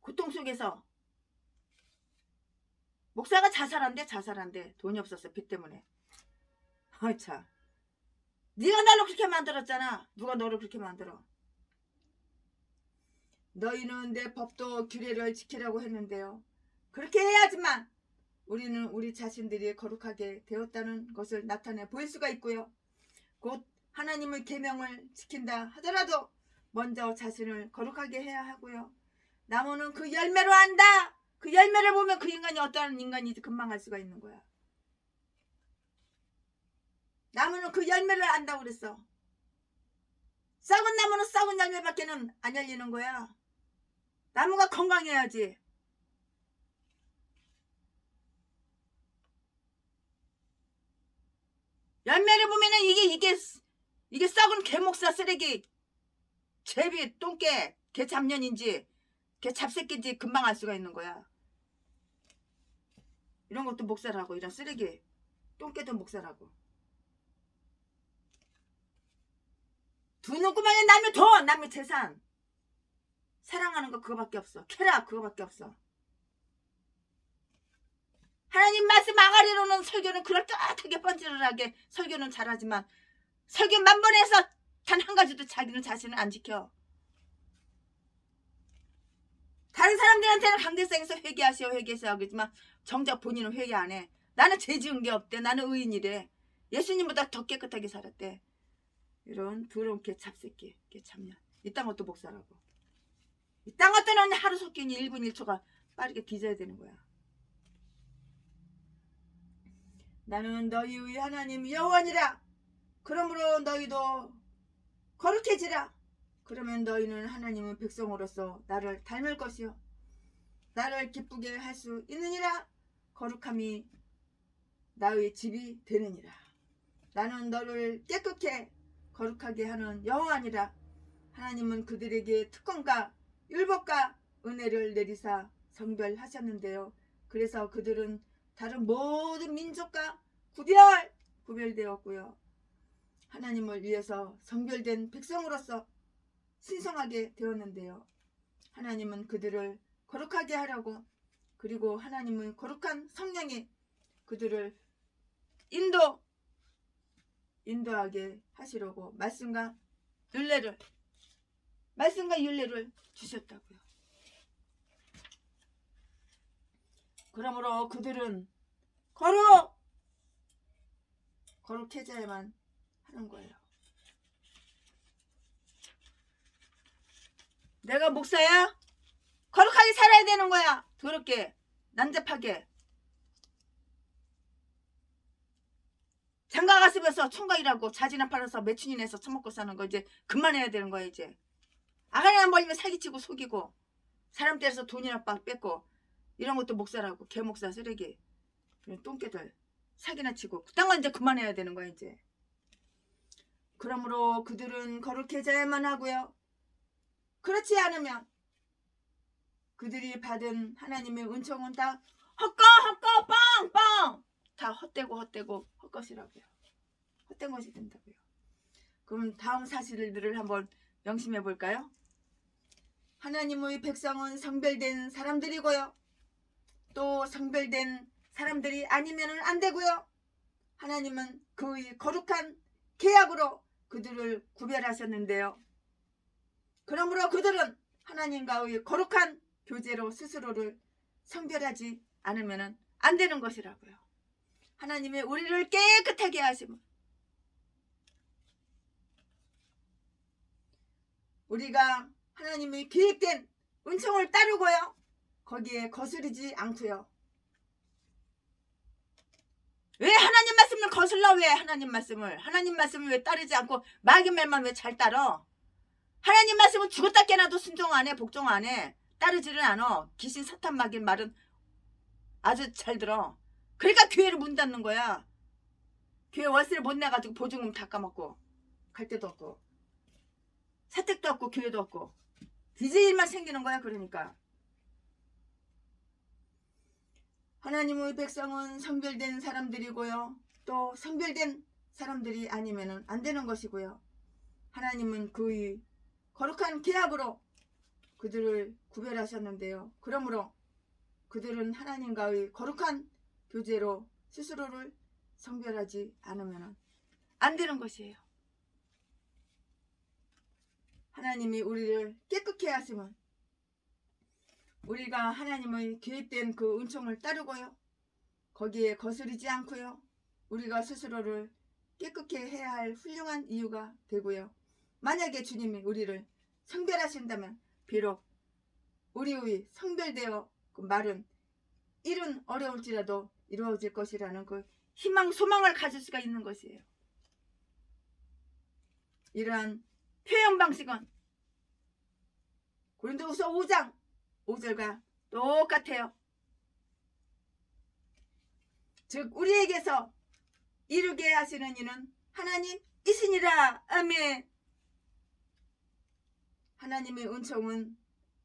Speaker 1: 고통 속에서 목사가 자살한대. 돈이 없었어. 빚 때문에. 아이 참. 네가 나를 그렇게 만들었잖아. 누가 너를 그렇게 만들어. 너희는 내 법도 규례를 지키라고 했는데요. 그렇게 해야지만 우리는 우리 자신들이 거룩하게 되었다는 것을 나타내 보일 수가 있고요. 곧 하나님의 계명을 지킨다 하더라도 먼저 자신을 거룩하게 해야 하고요. 나무는 그 열매로 안다. 그 열매를 보면 그 인간이 어떠한 인간인지 금방 알 수가 있는 거야. 나무는 그 열매를 안다고 그랬어. 썩은 나무는 썩은 열매밖에는 안 열리는 거야. 나무가 건강해야지. 열매를 보면은 이게 썩은 개목사 쓰레기, 제비, 똥개, 개 잡년인지 개 잡새끼인지 금방 알 수가 있는 거야. 이런 것도 목사라고. 이런 쓰레기 똥개도 목사라고. 두 눈구멍에 남의 돈, 남의 재산 사랑하는 거 그거밖에 없어. 쾌락 그거밖에 없어. 하나님 말씀 아가리로는 설교는 그럴듯하게 뻔질하게 설교는 잘하지만 설교 만번에서 단 한 가지도 자기는 자신을 안 지켜. 다른 사람들한테는 강대상에서 회개하시오 그러지만 정작 본인은 회개 안 해. 나는 죄 지은 게 없대. 나는 의인이래. 예수님보다 더 깨끗하게 살았대. 이런 더러운 개 잡새끼, 개 잡년. 이딴 것도 목사라고. 이딴 것들은 하루 속기니 1분 1초가 빠르게 뒤져야 되는 거야. 나는 너희의 하나님 여호와니라. 그러므로 너희도 거룩해지라. 그러면 너희는 하나님의 백성으로서 나를 닮을 것이요 나를 기쁘게 할 수 있느니라. 거룩함이 나의 집이 되느니라. 나는 너를 깨끗게 거룩하게 하는 여호와니라. 하나님은 그들에게 특권과 율법과 은혜를 내리사 성별하셨는데요. 그래서 그들은 다른 모든 민족과 구별되었고요. 하나님을 위해서 성별된 백성으로서 신성하게 되었는데요. 하나님은 그들을 거룩하게 하라고, 그리고 하나님의 거룩한 성령이 그들을 인도하게 하시려고 말씀과 율례를 주셨다고요. 그러므로 그들은 거룩해져야만 하는 거예요. 내가 목사야? 거룩하게 살아야 되는 거야. 더럽게 난잡하게 장가 갔으면서 총각이라고 자진한 팔아서 매춘이 내서 처먹고 사는 거 이제 그만해야 되는 거야. 이제 아가리만 벌리면 사기치고 속이고 사람 때려서 돈이나 빵 뺏고 이런 것도 목사라고. 개목사 쓰레기. 똥개들 사기나 치고 그딴 건 이제 그만해야 되는 거야 이제. 그러므로 그들은 거룩해져야만 하고요. 그렇지 않으면 그들이 받은 하나님의 은총은 다 헛거 빵빵 다 헛되고 헛것이라고요. 헛된 것이 된다고요. 그럼 다음 사실들을 한번 명심해 볼까요? 하나님의 백성은 성별된 사람들이고요. 또 성별된 사람들이 아니면 안 되고요. 하나님은 그의 거룩한 계약으로 그들을 구별하셨는데요. 그러므로 그들은 하나님과의 거룩한 교제로 스스로를 성별하지 않으면 안 되는 것이라고요. 하나님의 우리를 깨끗하게 하심은 우리가 하나님의 계획된 은총을 따르고요. 거기에 거스르지 않고요. 왜 하나님 말씀을 거슬러? 왜 하나님 말씀을 왜 따르지 않고 마귀 말만 왜 잘 따러? 하나님 말씀은 죽었다 깨나도 순종 안 해, 복종 안 해. 따르지를 않아. 귀신 사탄 마귀 말은 아주 잘 들어. 그러니까 교회를 문 닫는 거야. 교회 월세를 못 내가지고 보증금 다 까먹고 갈 데도 없고 사택도 없고 교회도 없고 디제일만 생기는 거야. 그러니까 하나님의 백성은 성별된 사람들이고요. 또 성별된 사람들이 아니면 안 되는 것이고요. 하나님은 그의 거룩한 계약으로 그들을 구별하셨는데요. 그러므로 그들은 하나님과의 거룩한 교제로 스스로를 성별하지 않으면 안 되는 것이에요. 하나님이 우리를 깨끗게 하시면 우리가 하나님의 계획된 그 은총을 따르고요. 거기에 거스르지 않고요. 우리가 스스로를 깨끗게 해야 할 훌륭한 이유가 되고요. 만약에 주님이 우리를 성별하신다면 비록 우리의 성별되어 그 말은 일은 어려울지라도 이루어질 것이라는 그 희망 소망을 가질 수가 있는 것이에요. 이러한 표현 방식은 고린도후서 5장 5절과 똑같아요. 즉 우리에게서 이루게 하시는 이는 하나님이시니라. 아멘. 하나님의 은총은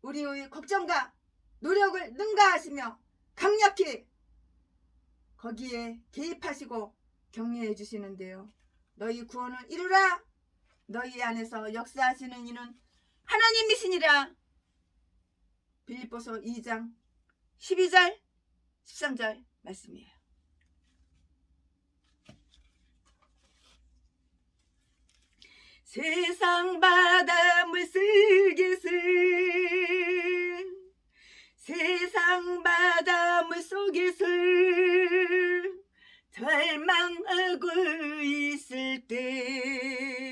Speaker 1: 우리의 걱정과 노력을 능가하시며 강력히 거기에 개입하시고 격려해 주시는데요. 너희 구원을 이루라. 너희 안에서 역사하시는 이는 하나님이시니라. 빌립보서 2장 12절 13절 말씀이에요. 세상 바닷물 속에서 세상 바닷물 속에서 절망하고 있을 때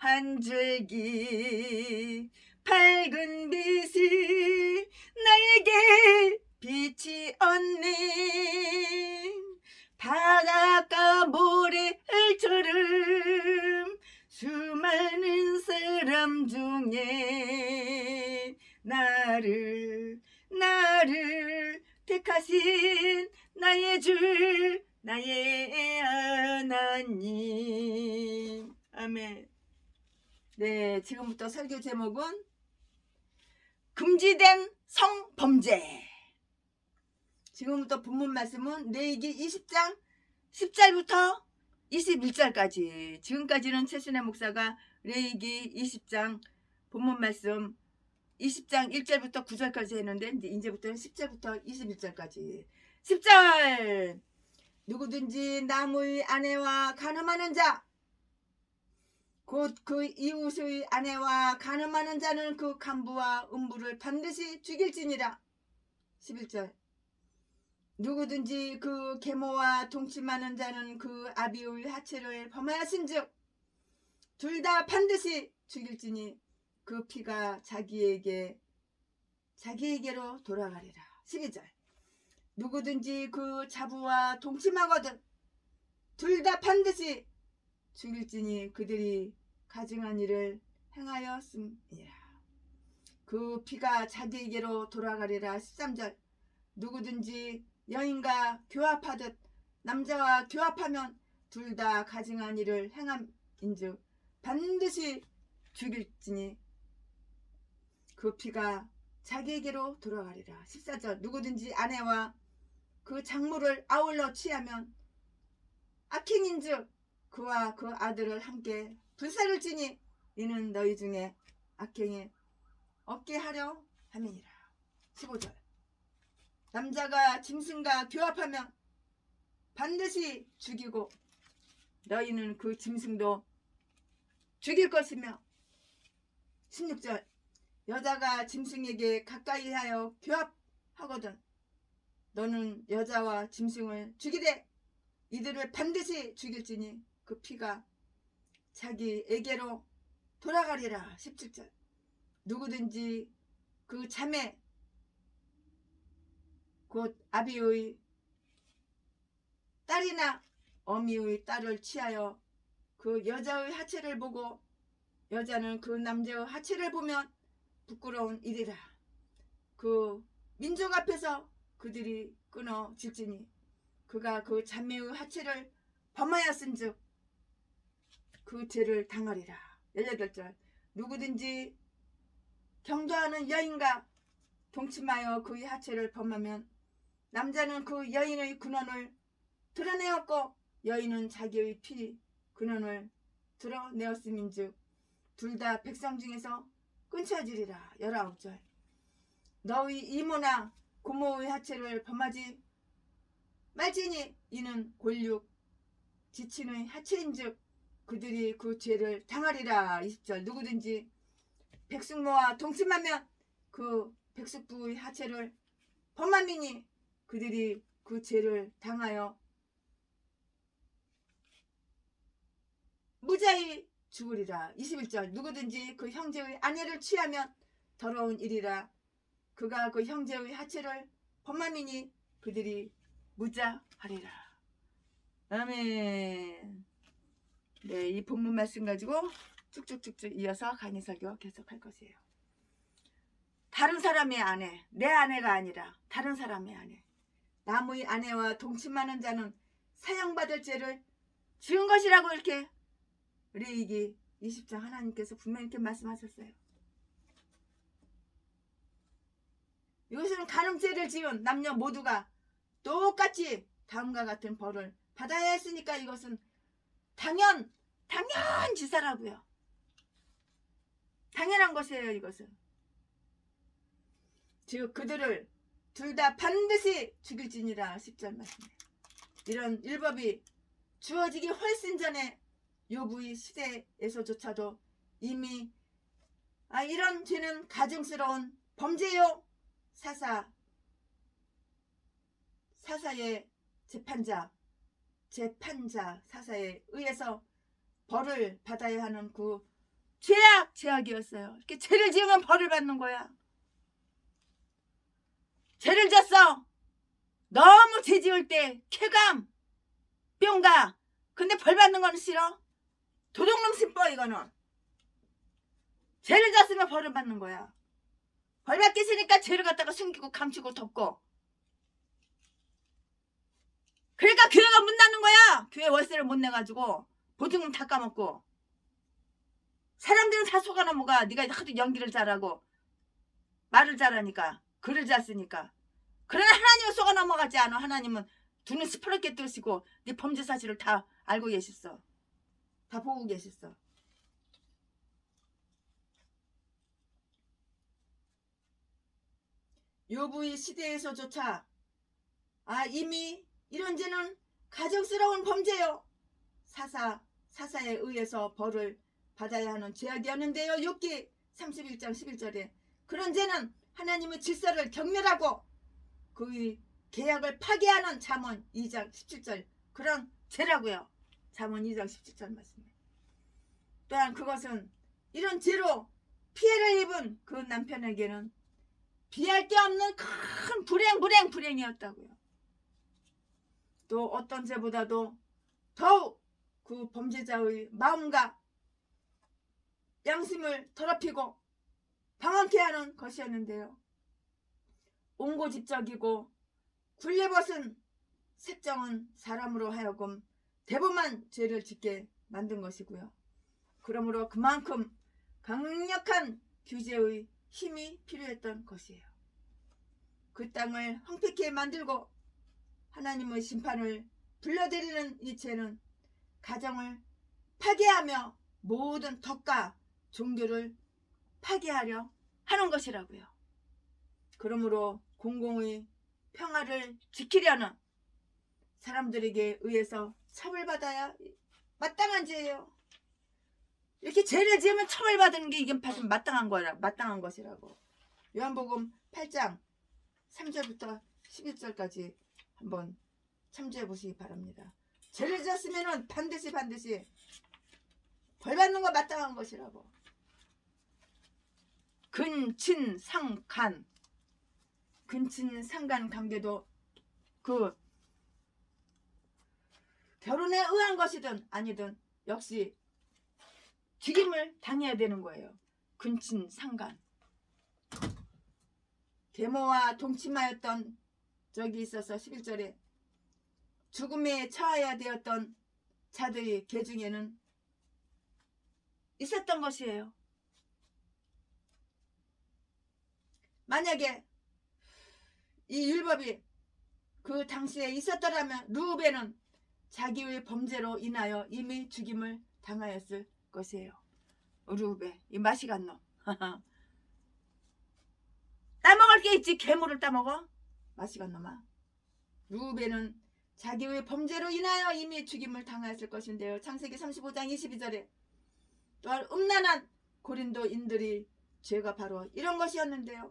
Speaker 1: 한 줄기 밝은 빛이 나에게 빛이 얻네. 바닷가 모래알처럼 수많은 사람 중에 나를 택하신 나의 주 나의 하나님. 아멘. 네, 지금부터 설교 제목은 금지된 성범죄. 지금부터 본문 말씀은 레위기 20장 10절부터 21절까지. 지금까지는 최순애 목사가 레위기 20장 본문 말씀 20장 1절부터 9절까지 했는데 이제부터는 10절부터 21절까지. 10절. 누구든지 남의 아내와 간음하는 자 곧 그 이웃의 아내와 간음하는 자는 그 간부와 음부를 반드시 죽일지니라. 11절. 누구든지 그 계모와 동침하는 자는 그 아비의 하체를 범하였은즉 둘 다 반드시 죽일지니 그 피가 자기에게로 돌아가리라. 12절. 누구든지 그 자부와 동침하거든 둘 다 반드시 죽일지니 그들이 가증한 일을 행하였음이라. 그 피가 자기에게로 돌아가리라. 13절 누구든지 여인과 교합하듯 남자와 교합하면 둘 다 가증한 일을 행함인즉 반드시 죽일지니 그 피가 자기에게로 돌아가리라. 14절 누구든지 아내와 그 작물을 아울러 취하면 악행인즉 그와 그 아들을 함께 불사를지니 이는 너희 중에 악행이 없게 하려 함이니라. 15절 남자가 짐승과 교합하면 반드시 죽이고 너희는 그 짐승도 죽일 것이며 16절 여자가 짐승에게 가까이하여 교합하거든 너는 여자와 짐승을 죽이되 이들을 반드시 죽일지니 그 피가 자기에게로 돌아가리라. 17절 누구든지 그 자매 곧 아비의 딸이나 어미의 딸을 취하여 그 여자의 하체를 보고 여자는 그 남자의 하체를 보면 부끄러운 일이라. 그 민족 앞에서 그들이 끊어질지니 그가 그 자매의 하체를 범하였은즉 그 죄를 당하리라. 18절 누구든지 경도하는 여인과 동침하여 그의 하체를 범하면 남자는 그 여인의 근원을 드러내었고 여인은 자기의 피 근원을 드러내었음인즉 둘 다 백성 중에서 끊쳐지리라. 19절 너희 이모나 고모의 하체를 범하지 말지니 이는 골육 지친의 하체인즉 그들이 그 죄를 당하리라. 20절 누구든지 백숙모와 동침하면 그 백숙부의 하체를 범함이니 그들이 그 죄를 당하여 무자히 죽으리라. 21절 누구든지 그 형제의 아내를 취하면 더러운 일이라. 그가 그 형제의 하체를 범함이니 그들이 무자하리라. 아멘. 네, 이 본문 말씀 가지고 쭉쭉쭉쭉 이어서 강의 설교 계속할 것이에요. 다른 사람의 아내, 내 아내가 아니라 다른 사람의 아내, 남의 아내와 동침하는 자는 사형받을 죄를 지은 것이라고 이렇게 레위기 20장 하나님께서 분명히 이렇게 말씀하셨어요. 이것은 간음죄를 지은 남녀 모두가 똑같이 다음과 같은 벌을 받아야 했으니까 이것은 당연지사라고요. 당연한 것이에요. 이것은 즉 그들을 둘 다 반드시 죽일지니라. 10절 말씀에 이런 율법이 주어지기 훨씬 전에 욥의 시대에서조차도 이미 이런 죄는 가증스러운 범죄요 사사의 재판자 사사에 의해서 벌을 받아야 하는 그 죄악이었어요. 이렇게 죄를 지으면 벌을 받는 거야. 죄를 졌어. 너무 죄 지을 때 쾌감 뿅가. 근데 벌 받는 건 싫어. 도둑놈 심뻐. 이거는 죄를 졌으면 벌을 받는 거야. 벌 받기 싫으니까 죄를 갖다가 숨기고 감추고 덮고. 그러니까 교회가 문 닫는 거야. 교회 월세를 못 내가지고 보증금 다 까먹고. 사람들은 다 속아 넘어가. 네가 하도 연기를 잘하고 말을 잘하니까 글을 잘 쓰니까. 그러나 하나님은 속아 넘어가지 않아. 하나님은 두 눈 시퍼렇게 뜨시고 네 범죄 사실을 다 알고 계셨어. 다 보고 계셨어. 욥의 시대에서조차 이미 이런 죄는 가증스러운 범죄요. 사사에 의해서 벌을 받아야 하는 죄악이었는데요. 욥기 31장 11절에 그런 죄는 하나님의 질서를 경멸하고 그의 계약을 파괴하는 잠언 2장 17절 그런 죄라고요. 잠언 2장 17절 말씀에 또한 그것은 이런 죄로 피해를 입은 그 남편에게는 비할 데 없는 큰 불행이었다고요. 또 어떤 죄보다도 더욱 그 범죄자의 마음과 양심을 더럽히고 방황케 하는 것이었는데요. 옹고집적이고 굴레벗은 색정은 사람으로 하여금 대범한 죄를 짓게 만든 것이고요. 그러므로 그만큼 강력한 규제의 힘이 필요했던 것이에요. 그 땅을 황폐케 만들고 하나님의 심판을 불러들이는 이 죄는 가정을 파괴하며 모든 덕과 종교를 파괴하려 하는 것이라고요. 그러므로 공공의 평화를 지키려는 사람들에게 의해서 처벌받아야 마땅한 죄예요. 이렇게 죄를 지으면 처벌받는 게 이게 마땅한 것이라고. 요한복음 8장 3절부터 11절까지 한번 참조해 보시기 바랍니다. 죄를 지었으면 반드시 벌받는 거 마땅한 것이라고. 근친상간 관계도 그 결혼에 의한 것이든 아니든 역시 죽임을 당해야 되는 거예요. 근친상간. 계모와 동침하였던 적이 있어서 11절에 죽음에 처하여야 되었던 자들이 개 중에는 있었던 것이에요. 만약에 이 율법이 그 당시에 있었더라면 르우벤은 자기의 범죄로 인하여 이미 죽임을 당하였을 것이에요. 르우벤, 이 맛이 간 놈. 따먹을 게 있지 괴물을 따먹어? 맛이 간 놈아. 르우벤은 자기의 범죄로 인하여 이미 죽임을 당하였을 것인데요. 창세기 35장 22절에 또한 음란한 고린도인들이 죄가 바로 이런 것이었는데요.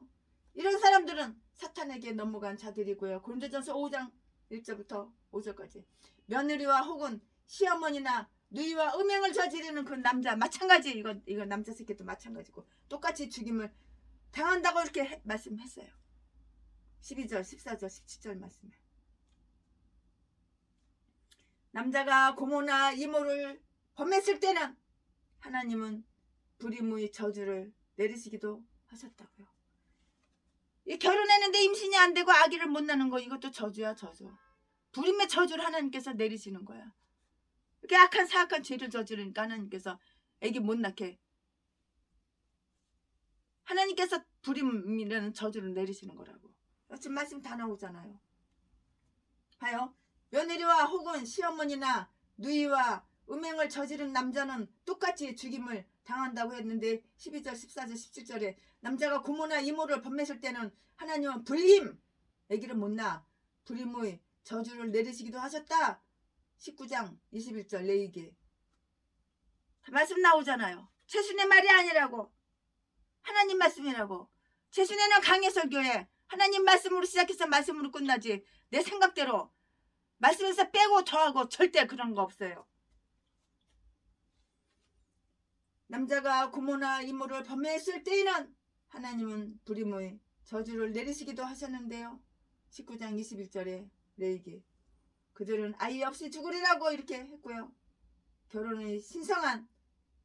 Speaker 1: 이런 사람들은 사탄에게 넘어간 자들이고요. 고린도전서 5장 1절부터 5절까지 며느리와 혹은 시어머니나 누이와 음행을 저지르는 그 남자 마찬가지. 이거 남자 새끼도 마찬가지고 똑같이 죽임을 당한다고 이렇게 말씀했어요. 12절 14절 17절 말씀에 남자가 고모나 이모를 범했을 때는 하나님은 불임의 저주를 내리시기도 하셨다고요. 이 결혼했는데 임신이 안 되고 아기를 못 낳는 거 이것도 저주야 저주. 불임의 저주를 하나님께서 내리시는 거야. 이렇게 악한 사악한 죄를 저지르니까 하나님께서 아기 못 낳게 하나님께서 불임이라는 저주를 내리시는 거라고. 지금 말씀 다 나오잖아요. 봐요. 며느리와 혹은 시어머니나 누이와 음행을 저지른 남자는 똑같이 죽임을 당한다고 했는데 12절 14절 17절에 남자가 고모나 이모를 범했을 때는 하나님은 불임 아기를 못 낳아 불임의 저주를 내리시기도 하셨다. 19장 21절 레위기 말씀 나오잖아요. 최순의 말이 아니라고. 하나님 말씀이라고. 최순애는 강해설교회 하나님 말씀으로 시작해서 말씀으로 끝나지 내 생각대로 말씀에서 빼고 더하고 절대 그런 거 없어요. 남자가 고모나 이모를 범했을 때에는 하나님은 불임의 저주를 내리시기도 하셨는데요. 19장 21절에 레위기 그들은 아이 없이 죽으리라고 이렇게 했고요. 결혼의 신성한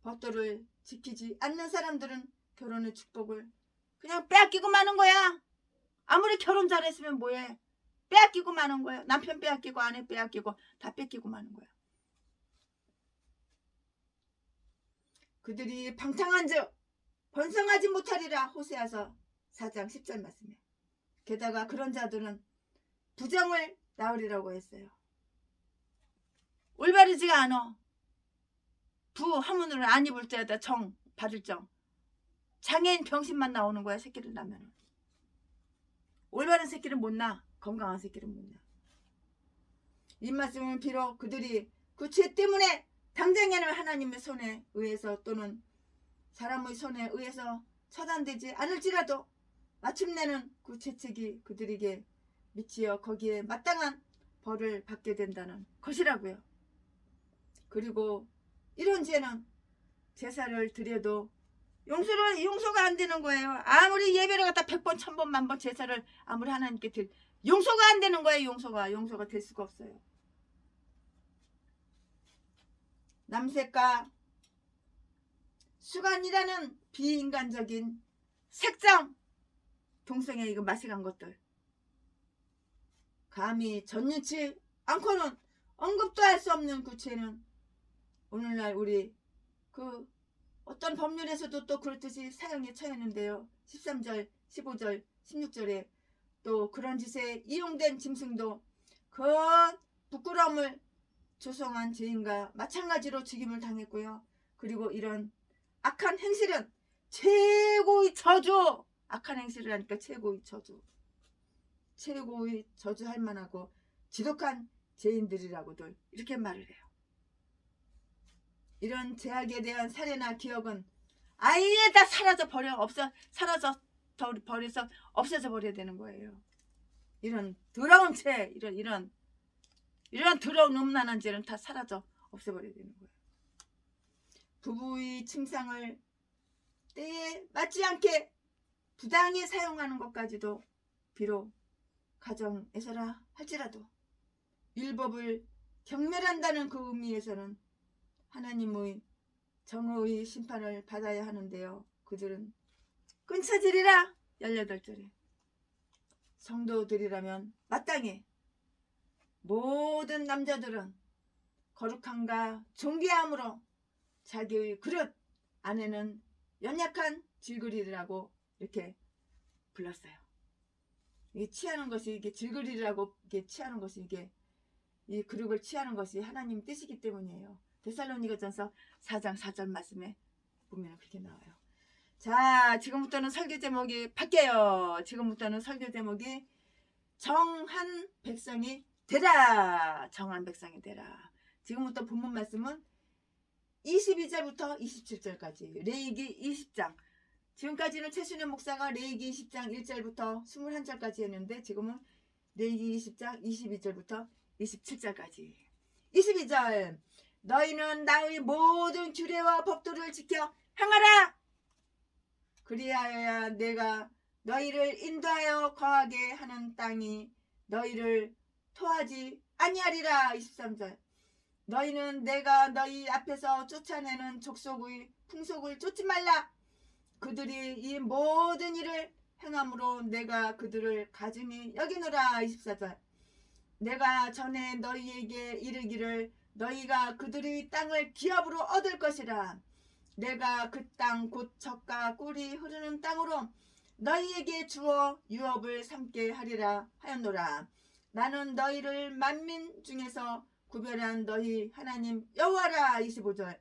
Speaker 1: 법도를 지키지 않는 사람들은 결혼의 축복을 그냥 빼앗기고 마는 거야. 아무리 결혼 잘했으면 뭐해. 빼앗기고 마는 거야. 남편 빼앗기고 아내 빼앗기고 다 뺏기고 마는 거야. 그들이 방탕한즉 번성하지 못하리라. 호세아서 4장 10절 말씀에 게다가 그런 자들은 부정을 낳으리라고 했어요. 올바르지가 않아. 부하문을 안 입을 때에다 정 받을 정 장애인 병신만 나오는 거야. 새끼를 낳으면 올바른 새끼를 못 낳아. 건강한 새끼를 못 낳아. 이 말씀은 비록 그들이 그 죄 때문에 당장에는 하나님의 손에 의해서 또는 사람의 손에 의해서 처단되지 않을지라도 마침내는 그 죄책이 그들에게 미치어 거기에 마땅한 벌을 받게 된다는 것이라고요. 그리고 이런 죄는 제사를 드려도 용서가 안 되는 거예요. 아무리 예배를 갖다 100번 1000번 만번 제사를 아무리 하나님께 용서가 안 되는 거예요. 용서가 될 수가 없어요. 남색과 수간이라는 비인간적인 색장 동성애 이거 마시간 것들 감히 전유치 않고는 언급도 할 수 없는 그 죄는 오늘날 우리 그 어떤 법률에서도 또 그렇듯이 사형에 처했는데요. 13절, 15절, 16절에 또 그런 짓에 이용된 짐승도 그 부끄러움을 조성한 죄인과 마찬가지로 죽임을 당했고요. 그리고 이런 악한 행실은 최고의 저주, 악한 행실을 하니까 최고의 저주, 최고의 저주할 만하고 지독한 죄인들이라고들 이렇게 말을 해요. 이런 죄악에 대한 사례나 기억은 아예 다 사라져 버려 버려서 없어져 버려야 되는 거예요. 이런 더러운 죄, 이런 더러운 음란한 죄는 다 사라져 없애버려야 되는 거예요. 부부의 침상을 때에 맞지 않게 부당히 사용하는 것까지도 비록 가정에서라 할지라도 율법을 경멸한다는 그 의미에서는 하나님의 정의의 심판을 받아야 하는데요. 그들은 끊쳐지리라. 18절에 성도들이라면 마땅히 모든 남자들은 거룩함과 존귀함으로 자기의 그릇 안에는 연약한 질그리라고 이렇게 불렀어요. 이게 취하는 것이 이게 질그리라고 이게 취하는 것이 이게 이 그릇을 취하는 것이 하나님 뜻이기 때문이에요. 데살로니가전서 4장 4절 말씀에 보면 그렇게 나와요. 자, 지금부터는 설교 제목이 바뀌어요. 지금부터는 설교 제목이 정한 백성이 되라. 정한 백성이 되라. 지금부터 본문 말씀은 22절부터 27절까지 레위기 20장. 지금까지는 최순현 목사가 레위기 20장 1절부터 21절까지 했는데 지금은 레위기 20장 22절부터 27절까지. 22절. 너희는 나의 모든 규례와 법도를 지켜 행하라. 그리하여야 내가 너희를 인도하여 거하게 하는 땅이 너희를 토하지 아니하리라. 23절. 너희는 내가 너희 앞에서 쫓아내는 족속의 풍속을 쫓지 말라. 그들이 이 모든 일을 행함으로 내가 그들을 가증히 여기노라. 24절. 내가 전에 너희에게 이르기를 너희가 그들의 땅을 기업으로 얻을 것이라. 내가 그 땅 곧 젖과 꿀이 흐르는 땅으로 너희에게 주어 유업을 삼게 하리라 하였노라. 나는 너희를 만민 중에서 구별한 너희 하나님 여호와라. 25절.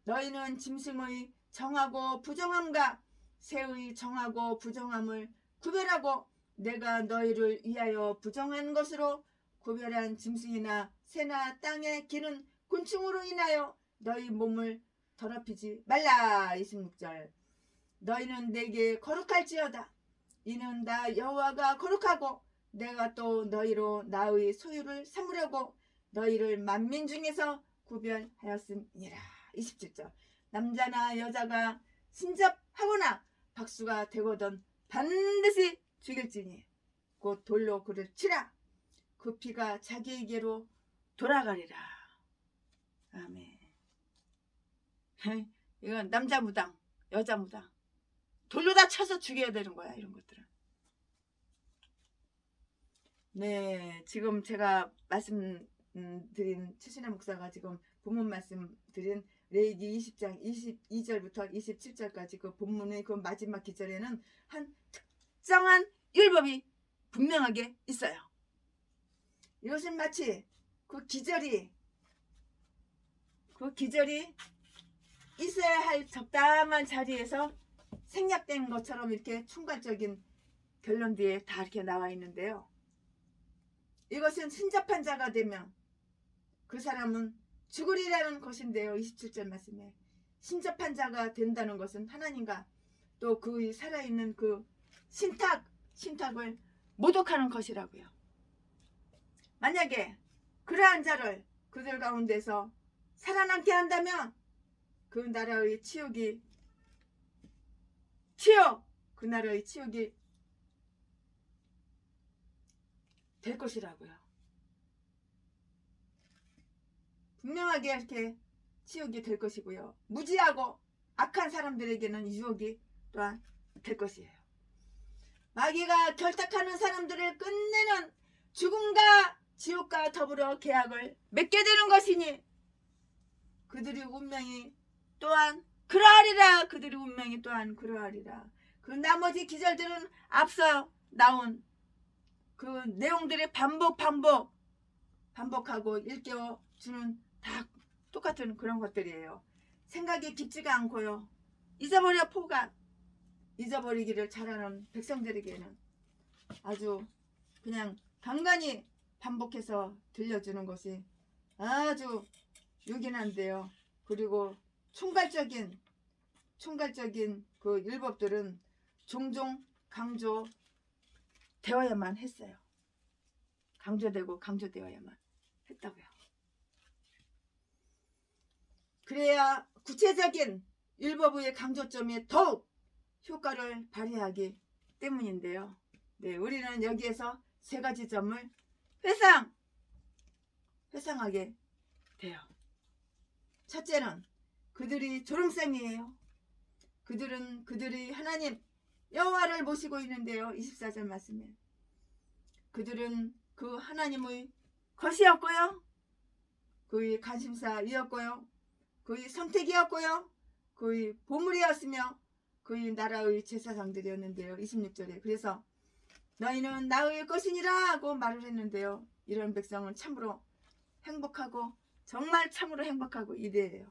Speaker 1: 너희는 짐승의 정하고 부정함과 새의 정하고 부정함을 구별하고 내가 너희를 위하여 부정한 것으로 구별한 짐승이나 새나 땅에 기는 곤충으로 인하여 너희 몸을 더럽히지 말라. 26절. 너희는 내게 거룩할지어다. 이는 나 여호와가 거룩하고 내가 또 너희로 나의 소유를 삼으려고 너희를 만민 중에서 구별하였음이니라. 27절. 남자나 여자가 신접하거나 박수가 되거든 반드시 죽일지니 곧 돌로 그를 치라. 그 피가 자기에게로 돌아가리라. 아멘. 이건 남자 무당, 여자 무당 돌로 다 쳐서 죽여야 되는 거야. 이런 것들은. 네, 지금 제가 말씀드린 최신혜 목사가 지금 본문 말씀드린 레위기 20장 22절부터 27절까지 그 본문의 그 마지막 기절에는 한 특정한 율법이 분명하게 있어요. 이것은 마치 그 기절이 있어야 할 적당한 자리에서 생략된 것처럼 이렇게 총괄적인 결론 뒤에 다 이렇게 나와 있는데요. 이것은 신접한 자가 되면 그 사람은 죽으리라는 것인데요. 27절 말씀에 신접한 자가 된다는 것은 하나님과 또 그의 살아있는 그 신탁을 모독하는 것이라고요. 만약에 그러한 자를 그들 가운데서 살아남게 한다면 그 나라의 그 나라의 치욕이 될 것이라고요. 분명하게 이렇게 치욕이 될 것이고요. 무지하고 악한 사람들에게는 유혹이 또한 될 것이에요. 마귀가 결탁하는 사람들을 끝내는 죽음과 지옥과 더불어 계약을 맺게 되는 것이니 그들의 운명이 또한 그러하리라. 그들의 운명이 또한 그러하리라. 그 나머지 기절들은 앞서 나온 그 내용들의 반복하고 일깨워 주는 다 똑같은 그런 것들이에요. 생각이 깊지가 않고요. 잊어버려 포가 잊어버리기를 잘하는 백성들에게는 아주 그냥 간간히 반복해서 들려주는 것이 아주 요긴한데요. 그리고 총괄적인 그 율법들은 종종 강조되어야만 했어요. 강조되어야만 했다고요. 그래야 구체적인 율법의 강조점이 더욱 효과를 발휘하기 때문인데요. 네, 우리는 여기에서 세 가지 점을 회상하게 돼요. 첫째는 그들이 졸음샘이에요. 그들이 하나님 여호와를 모시고 있는데요. 24절 말씀에 그들은 그 하나님의 것이었고요. 그의 관심사이었고요. 그의 선택이었고요. 그의 보물이었으며 그의 나라의 제사장들이었는데요. 26절에 그래서 너희는 나의 것이니라 하고 말을 했는데요. 이런 백성은 참으로 행복하고 정말 참으로 행복하고 이대해요.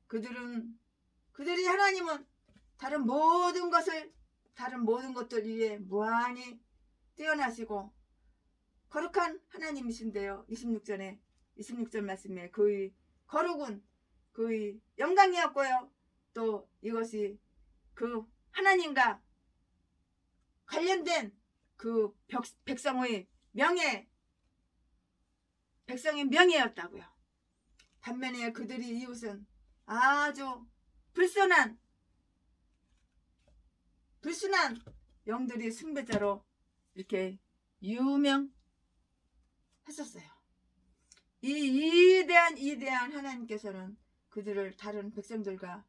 Speaker 1: 그들이 하나님은 다른 모든 것들 위에 무한히 뛰어나시고 거룩한 하나님이신데요. 26절 말씀에 그의 거룩은 그의 영광이었고요. 또 이것이 그 하나님과 관련된 그 백성의 명예였다고요. 반면에 그들이 이웃은 아주 불순한 영들이 숭배자로 이렇게 유명했었어요. 이 위대한 하나님께서는 그들을 다른 백성들과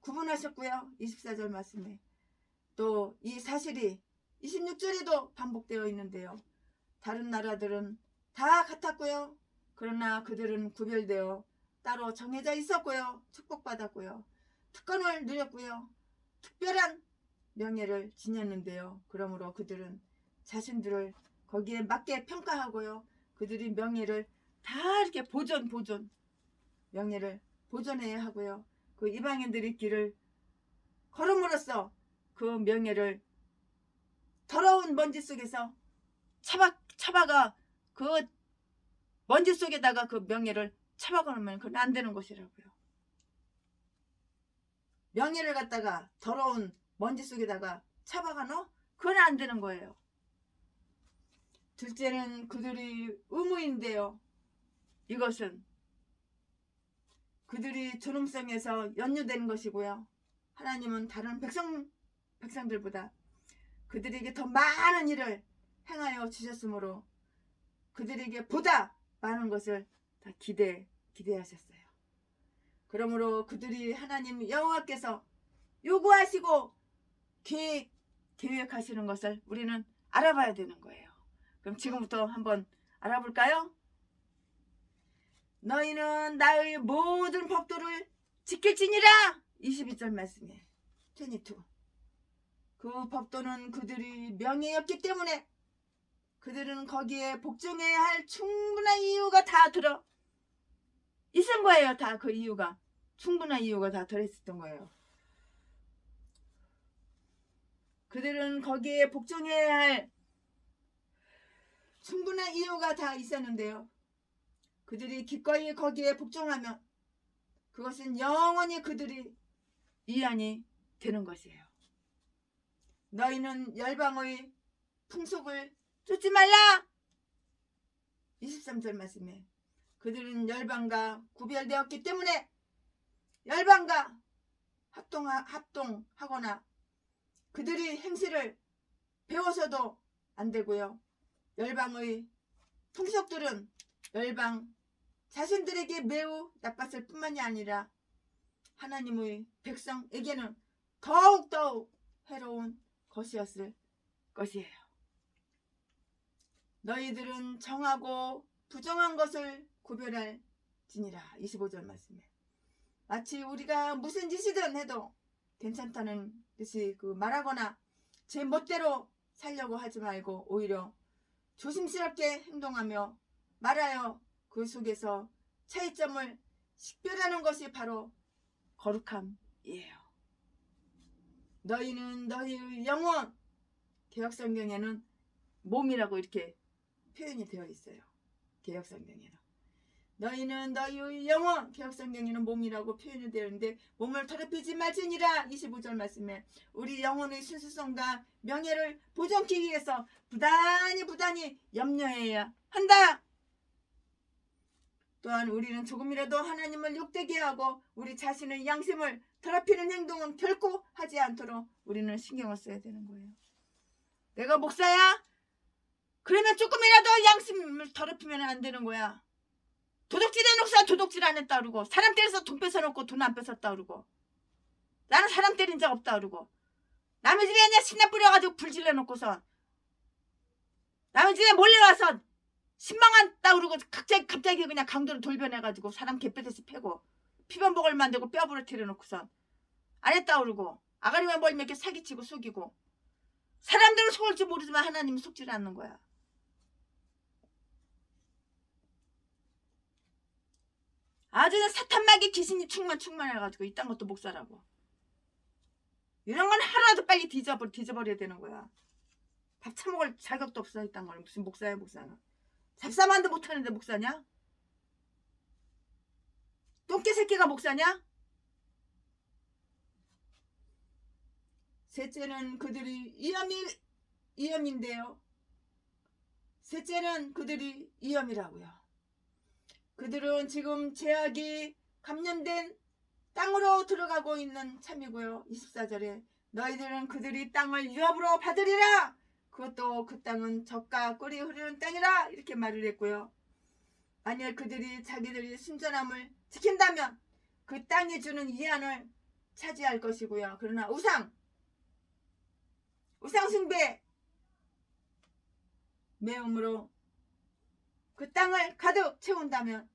Speaker 1: 구분하셨고요. 24절 말씀에 또 이 사실이 26절에도 반복되어 있는데요. 다른 나라들은 다 같았고요. 그러나 그들은 구별되어 따로 정해져 있었고요. 축복받았고요. 특권을 누렸고요. 특별한 명예를 지녔는데요. 그러므로 그들은 자신들을 거기에 맞게 평가하고요. 그들이 명예를 다 이렇게 명예를 보존해야 하고요. 그 이방인들의 길을 걸음으로써 그 명예를 더러운 먼지 속에서 차박아 그 먼지 속에다가 그 명예를 차박하면 그건 안 되는 것이라고요. 명예를 갖다가 더러운 먼지 속에다가 차박하노? 그건 안 되는 거예요. 둘째는 그들이 의무인데요. 이것은 그들이 존엄성에서 연유된 것이고요. 하나님은 다른 백성들보다 그들에게 더 많은 일을 행하여 주셨으므로 그들에게 보다 많은 것을 다 기대하셨어요. 그러므로 그들이 하나님 여호와께서 요구하시고 계획하시는 것을 우리는 알아봐야 되는 거예요. 그럼 지금부터 한번 알아볼까요? 너희는 나의 모든 법도를 지킬지니라. 22절 말씀에 22. 그 법도는 그들이 명예였기 때문에 그들은 거기에 복종해야 할 충분한 이유가 다 들어 있은 거예요. 다 그 이유가 충분한 이유가 다 들어있었던 거예요. 그들은 거기에 복종해야 할 충분한 이유가 다 있었는데요. 그들이 기꺼이 거기에 복종하면 그것은 영원히 그들이 위안이 되는 것이에요. 너희는 열방의 풍속을 쫓지 말라. 23절 말씀에 그들은 열방과 구별되었기 때문에 열방과 합동하거나 그들이 행실을 배워서도 안 되고요. 열방의 풍속들은 열방 자신들에게 매우 나빴을 뿐만이 아니라 하나님의 백성에게는 더욱 해로운 것이었을 것이에요. 너희들은 정하고 부정한 것을 구별할지니라. 25절 말씀에 마치 우리가 무슨 짓이든 해도 괜찮다는 듯이 말하거나 제 멋대로 살려고 하지 말고 오히려 조심스럽게 행동하며 말하여 그 속에서 차이점을 식별하는 것이 바로 거룩함이에요. 너희는 너희의 영혼, 개역성경에는 몸이라고 이렇게 표현이 되어 있어요. 개역성경에는 너희는 너희의 영혼, 개역성경에는 몸이라고 표현이 되어 있는데 몸을 더럽히지 말지니라. 25절 말씀에 우리 영혼의 순수성과 명예를 보존하기 위해서 부단히 염려해야 한다. 또한 우리는 조금이라도 하나님을 욕되게 하고 우리 자신의 양심을 더럽히는 행동은 결코 하지 않도록 우리는 신경을 써야 되는 거예요. 내가 목사야? 그러면 조금이라도 양심을 더럽히면 안 되는 거야. 도둑질 해놓고 도둑질 안 했다 그러고 사람 때려서 돈 뺏어놓고 돈 안 뺏었다 그러고 나는 사람 때린 적 없다 그러고 남의 집에 그냥 신나 뿌려가지고 불질러놓고서 남의 집에 몰래 와서 신망한다 그러고 갑자기 그냥 강도로 돌변해가지고 사람 개뼈대서 패고 피변복을 만들고 뼈 부러뜨려놓고서 안 했다 그러고 아가리만 벌면 이렇게 사기치고 속이고 사람들은 속을 줄 모르지만 하나님은 속질 않는 거야. 아주 사탄마귀 귀신이 충만해가지고 이딴 것도 목사라고. 이런 건 하루라도 빨리 뒤져버려야 되는 거야. 밥 처먹을 자격도 없어. 이딴 건 무슨 목사야. 목사는 잡사만도 못하는데 목사냐? 똥개 새끼가 목사냐? 셋째는 그들이 이염인데요. 셋째는 그들이 이염이라고요. 그들은 지금 죄악이 감염된 땅으로 들어가고 있는 참이고요. 24절에 너희들은 그들이 땅을 유업으로 받으리라. 그것도 그 땅은 젖과 꿀이 흐르는 땅이라 이렇게 말을 했고요. 만약 그들이 자기들이 순전함을 지킨다면 그 땅이 주는 위안을 차지할 것이고요. 그러나 우상 숭배 매음으로 그 땅을 가득 채운다면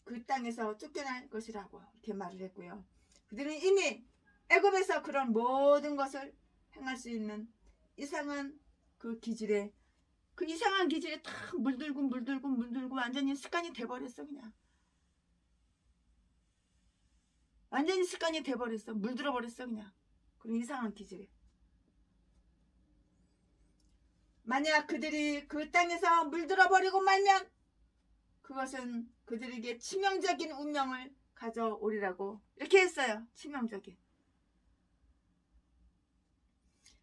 Speaker 1: 그 땅에서 쫓겨날 것이라고 이렇게 말을 했고요. 그들은 이미 애굽에서 그런 모든 것을 행할 수 있는 이상한 그 이상한 기질에 다 물들고 완전히 습관이 돼버렸어. 그냥 완전히 습관이 돼버렸어. 물들어버렸어. 그냥 그런 이상한 기질에. 만약 그들이 그 땅에서 물들어버리고 말면 그것은 그들에게 치명적인 운명을 가져오리라고 이렇게 했어요. 치명적인.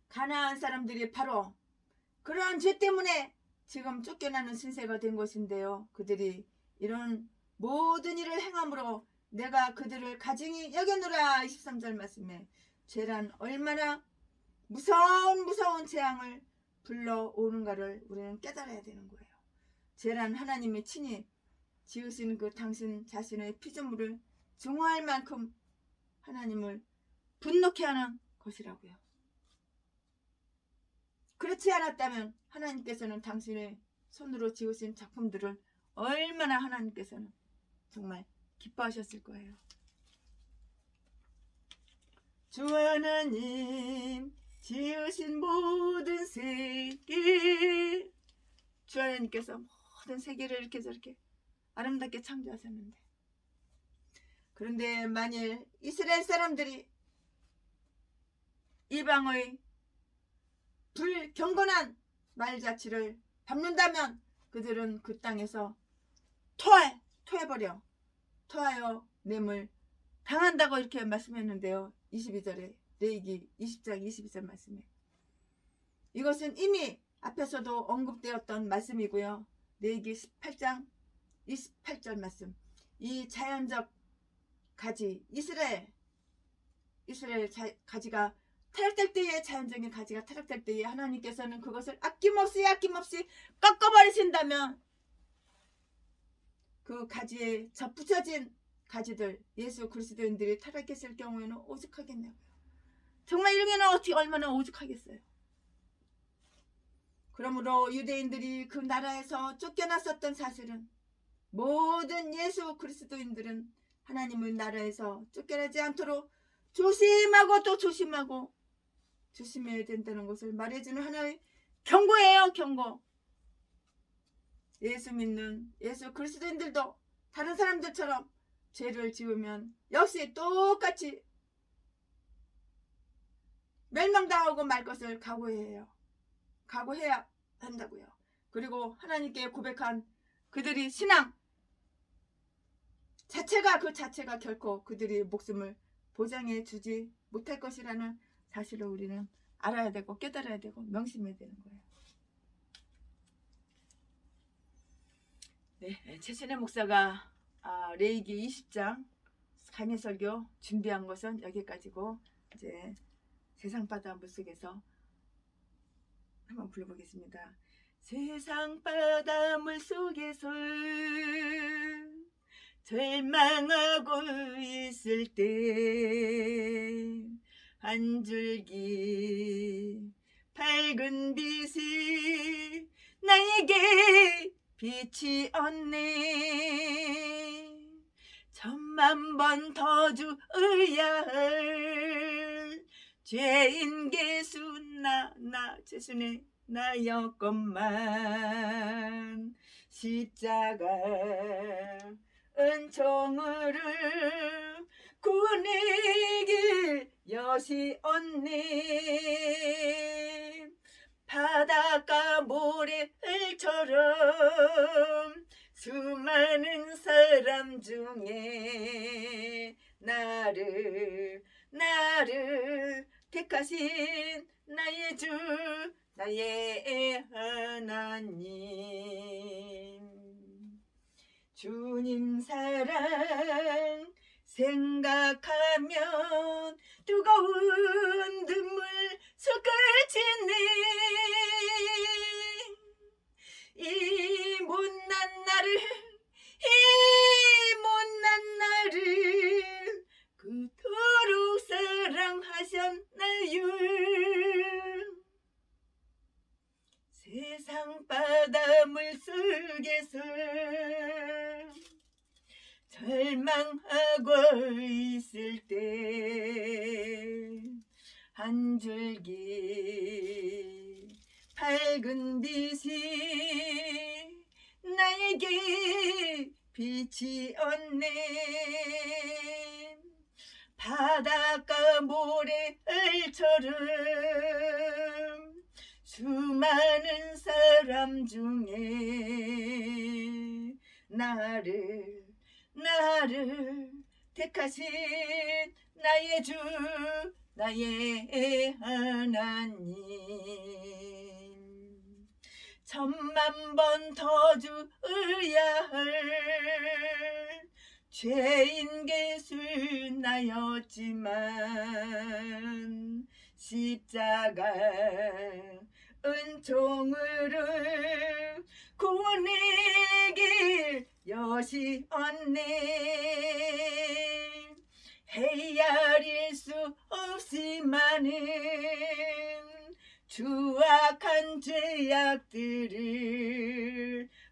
Speaker 1: 가나안 사람들이 바로 그러한 죄 때문에 지금 쫓겨나는 신세가 된 것인데요. 그들이 이런 모든 일을 행함으로 내가 그들을 가증히 여겼노라. 23절 말씀에 죄란 얼마나 무서운 재앙을 불러오는가를 우리는 깨달아야 되는 거예요. 죄란 하나님이 친히 지으신 그 당신 자신의 피조물을 증오할 만큼 하나님을 분노케 하는 것이라고요. 그렇지 않았다면 하나님께서는 당신의 손으로 지으신 작품들을 얼마나 하나님께서는 정말 기뻐하셨을 거예요. 주 하나님 지으신 모든 세계, 주 하나님께서 모든 세계를 이렇게 저렇게 아름답게 창조하셨는데, 그런데 만일 이스라엘 사람들이 이방의 불경건한 말자치를 밟는다면 그들은 그 땅에서 토하여 냄을 당한다고 이렇게 말씀했는데요. 22절에 레위기 20장 22절 말씀에 이것은 이미 앞에서도 언급되었던 말씀이고요. 레위기 18장 28절 말씀. 이 자연적 가지, 이스라엘 가지가 타락될 때에, 자연적인 가지가 타락될 때에 하나님께서는 그것을 아낌없이 꺾어버리신다면 그 가지에 접붙여진 가지들, 예수 그리스도인들이 타락했을 경우에는 오죽하겠냐고요. 정말 이러면 어떻게 얼마나 오죽하겠어요. 그러므로 유대인들이 그 나라에서 쫓겨났었던 사실은 모든 예수 그리스도인들은 하나님의 나라에서 쫓겨나지 않도록 조심하고 또 조심하고 조심해야 된다는 것을 말해주는 하나의 경고예요. 경고. 예수 믿는 예수 그리스도인들도 다른 사람들처럼 죄를 지으면 역시 똑같이 멸망당하고 말 것을 각오해야 한다고요. 그리고 하나님께 고백한 그들이 신앙 자체가 그 자체가 결코 그들의 목숨을 보장해 주지 못할 것이라는 사실을 우리는 알아야 되고 깨달아야 되고 명심해야 되는 거예요. 네, 최신의 목사가 레위기 20장 강해설교 준비한 것은 여기까지고 이제 세상바다 물속에서 한번 불러보겠습니다. 세상바다 물속에서 절망하고 있을 때 한 줄기 밝은 빛이 나에게 빛이 없네. 천만 번 더 주어야 할 죄인 개수 나 죄순의 나였건만 십자가 은총으로 구원의 여시 없네. 바닷가 모래알처럼 수많은 사람 중에 나를 택하신 나의 주 나의 하나님. 주님 사랑 생각하면 뜨거운 눈물 솟구치네. 이 못난 나를 그토록 사랑하셨나요. 세상 바다 물속에서 절망하고 있을 때 한 줄기 밝은 빛이 나에게 빛이 없네. 바닷가 모래알처럼 수많은 사람 중에 나를 택하신 나의 주 나의 하나님. 천만 번 더 주어야 할 죄인 개수 나였지만 십자가 은총으로 구원의 길 여시 없네. 헤아릴 수 없이 많은 추악한 죄악들을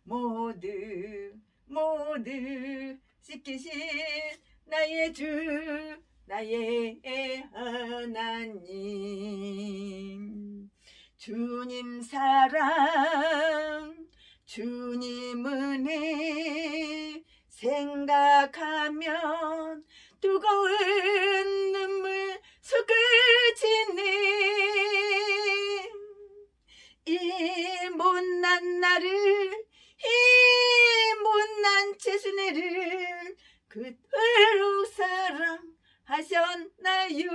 Speaker 1: 모두 씻기신 나의 주 나의 하나님. 주님 사랑 주님 은혜 생각하면 뜨거운 눈물 솟구치네. 이 못난 죄수네를 그토록 사랑하셨나요.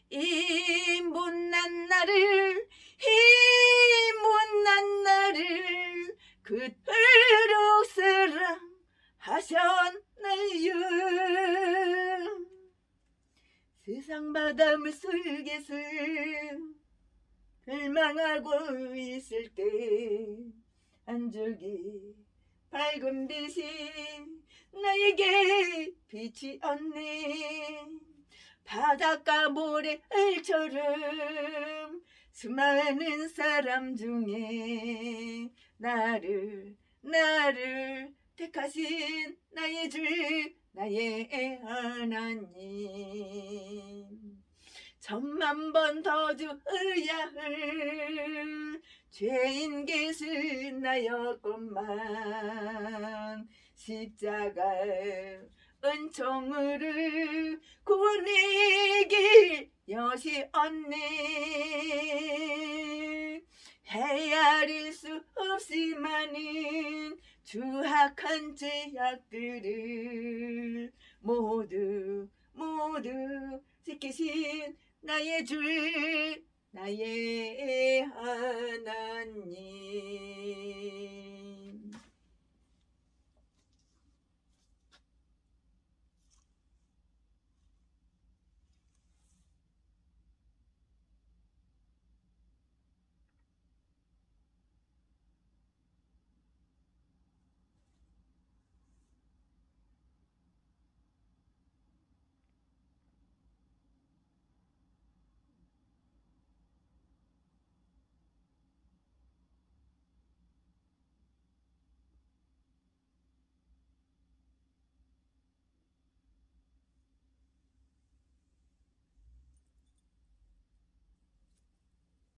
Speaker 1: 이 못난 나를 그토록 사랑하셨나요. 세상 바다 물속에서 절망하고 있을 때 한 줄기 밝은 빛이 나에게 빛이 없네. 바닷가 모래알처럼 수많은 사람 중에 나를 택하신 나의 주 나의 하나님. 천만 번 더 주어야 할 죄인 계시나였건만 십자가 은총으로 구원의 여시 없네. 헤아릴 수 없이 많은 주악한 죄악들을 모두 지키신 나의 주 나의